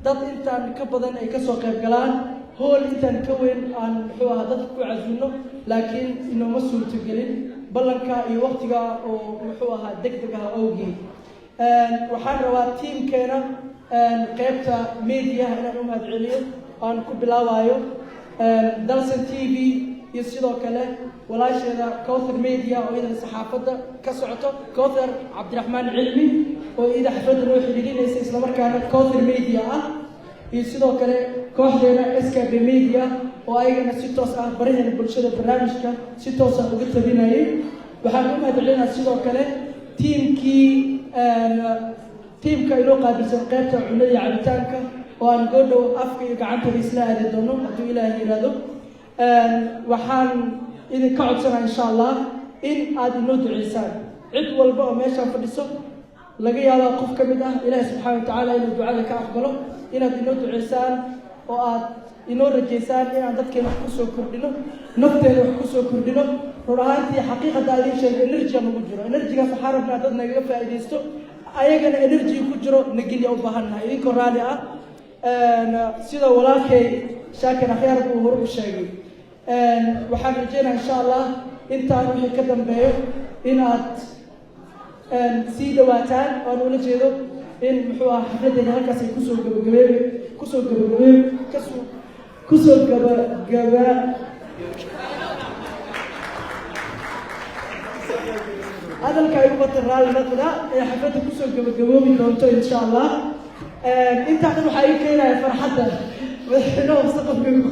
dad intaan ka badan ay kasoo qayb galaan hool intaan ka weyn aan muxuu ahaa dadka ku casuulno laakiin inooma suurtogelin ballanka iyo waqtiga oo muxuu ahaa degdeg ah awgeed waxaan rabaa tiimkeena qaybta mediaha inaan u mahadceliyo aan ku bilaabayo dalsan TV iyo sidoo kale walaasheeda Kawthar Media oo iyada saxaafadda ka socoto Kawthar Cabdiraxmaan Cilmi oo iyada xafladda loo xiriirinaysa isla markaana Kawthar Media ah iyo sidoo kale kooxdeena SKB Media oo ayagana si toos ah baraheena bulshada barnaamijka si toos ah uga tabinayay waxaan u mahadcelinayaa sidoo kale tiimka inoo qaabilsan qaybta cunnada iyo cabitaanka oo aan goodhow afka iyo gacantaba isla aadi doono hadduu ilaahay yidhaahdo waxaan idinka codsanaa insha allah in aad inoo duceysaan cid walba oo meeshaan fadhiso laga yaabaa qof ka mid ah ilaahi subxaana watacaala inuu ducada ka aqbalo inaad inoo duceysaan oo aad inoo rajaysaan inaan dadkeena wax kusoo kordhino nafteena wax kusoo kordhino run ahaantii xaqiiqada idiin sheegay enerjiga nagu jiro enerjigaas waxaa rabnaa dad nagaga faa'iidaysto ayagana enerjiga ku jiro nageliya u baahannahay idinkoo raali ah sida walaalkay shaakir akhyaar buu hore u sheegay waxaan rajeynayaa insha allah intaan wixii ka dambeeyo inaad sii dhawaataan waan ula jeedo in muxuu ahaa xafladeena halkaas ay kusoo gabagaba هذا الكايو بطرال نقدا حفلة كسر جبوبي دونتو إن شاء الله أنت عندنا حقيقة كنا فرحتنا وإحنا وصلنا بيوم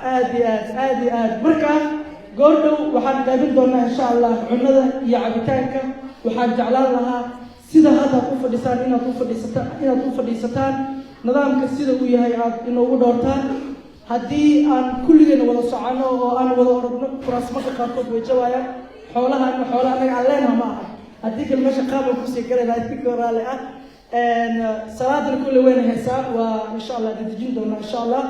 aad marka goordhow waxaan qaybin doonaa insha Allah cunada iyo cabitaanka waxaan jeclaan lahaa sida hadda ku fadhisaan inaad u fadhiisataan nidaamka sida uu yahay aad inoogu doortaan haddii aan kulligeen wada socono oo aan wada orodno kuraasmada qaarkood way jawaayaan xoolaha anaga aan leenaha ma aha haddii kale meesha qaabaan kusii galayna idinkoo raali ah salaadana kulle wayna heesaan waa insha Allah dadejin doonaa insha Allah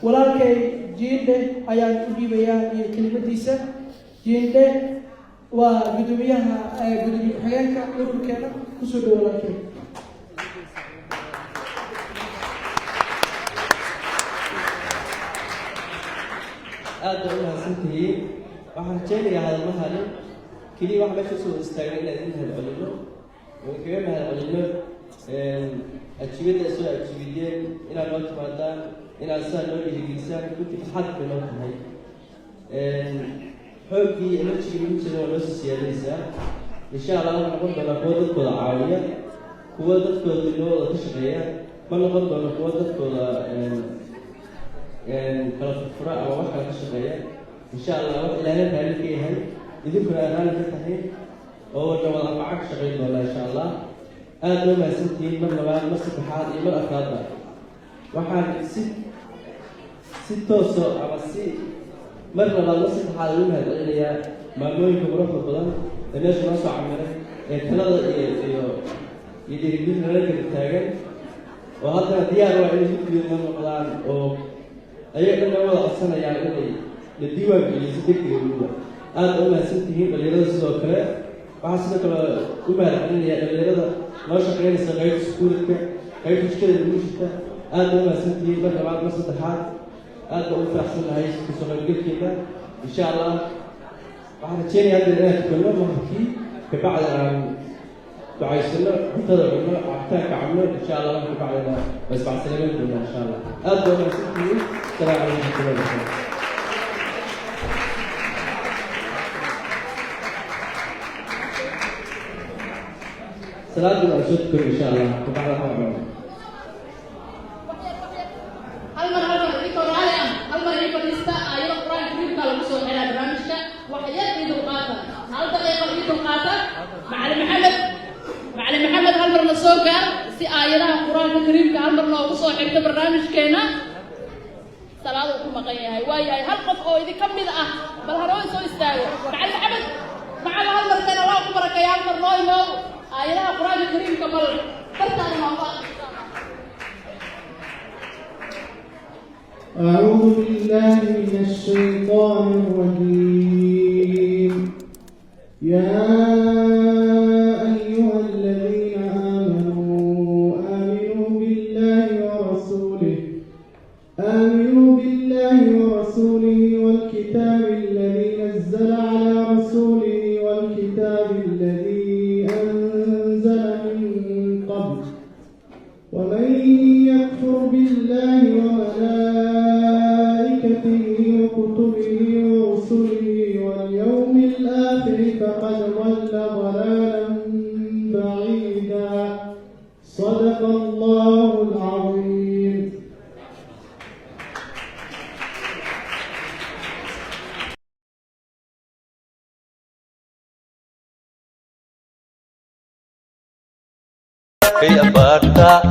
walaalkay jiinde ayaan u dhiibayaa iyo kelimadiisa jiinde waa gudoomiyaha gudoomiye ku-xigeenka ururkeena kusoo dhow walaalkay aad u mahadsantihiin waxaan rajaynayaa hadalmahani keliya wax meesha soo istaagay inaad idin mahadcelino oo kaga mahadcelino ajibada soo ajibideen inaad noo timaadaan inaad saa noo dhiirigelisaan runtii farxad bay noo tahay xooggii enerjigii ugu jira waa noo soo siyaadaysaa insha Allah waxaa noqon doonaa kuwo dadkooda caawiya kuwo dadkooda midnimada ka shaqeeya ma noqon doono kuwo dadkooda kala furfura ama wax kala ka shaqeeya insha Allah wax ilaahay raali ka yahay idinkuna raali ka tahay oo wada anfaca ka shaqeyn doonaa insha Allah aad loo mahadsantihiin mar labaad mar saddexaad iyo mar afraadba waxaan si tooso ama si mar labaad mar saddexaad ugu mahadcelinayaa maamooyinka quruxda badan ee meesha noo soo camiray ee talada iyo dhiirigelinta nala garab taagan oo haddana diyaar waa inay guddiga noo noqdaan oo ayaga dhan wada codsanayaan inay la diiwaan geliyo si degdega uguda aad u mahadsantihiin dhalinyarada sidoo kale waxaa sidoo kale u mahadcelinayaa dhalinyarada noo shaqeynaysa qaybta iskuulka qaybta jikada bulshada aad u mahadsantihiin mar labaad mar saddexaad aad baan u faraxsanahay kasoo qaybgalkeeda insha Allah waxaan rajeynayaa hadda inaad tukanno maqribkii kabacdi aan ducaysano cuntada cunno cabitaanka cabno insha Allah marka bacdina waa isbacsalaamayn doonaa insha Allah aad baan u mahadsantihiin asalaamu calaykum warahmatullahi wabarakatuh salaadii waan soo tukan insha Allah kabacdi waxaan cunno hal mar ii fadhiista ayada quraanka wiilka lagu soo xidhaa barnaamijka waxyar ii dulqaata hal daqiiqo ii dulqaata macalin maxamed hal mar la soo gaar si aayadaha quraanka kariimka hal mar loogu soo xirto barnaamijkeena salaadu ku maqan yahay waayahay hal qof oo idin ka mid ah bal haroo soo istaago macalin maxamed hal mar kana waa ku barakeeyaa hal mar loo imo aayadaha quraanka kariimka bal bartaan ma أعوذ بالله من الشيطان الرجيم يا أيها الذين آمنوا آمنوا بالله ورسوله والكتاب الذي نزل على رسوله والكتاب الذي أنزل من قبل ومن يكفر بالله وملائكته وكتبه ورسله واليوم الآخر فقد ضل ضلالا بعيدا صدق الله العظيم. كي أبارتا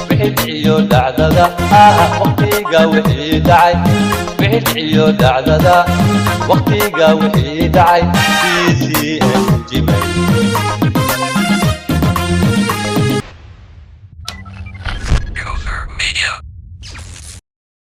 بحيث عيو دعددا وقتيقا وحي دعي بحيث عيو دعددا وقتيقا وحي دعي سي جميل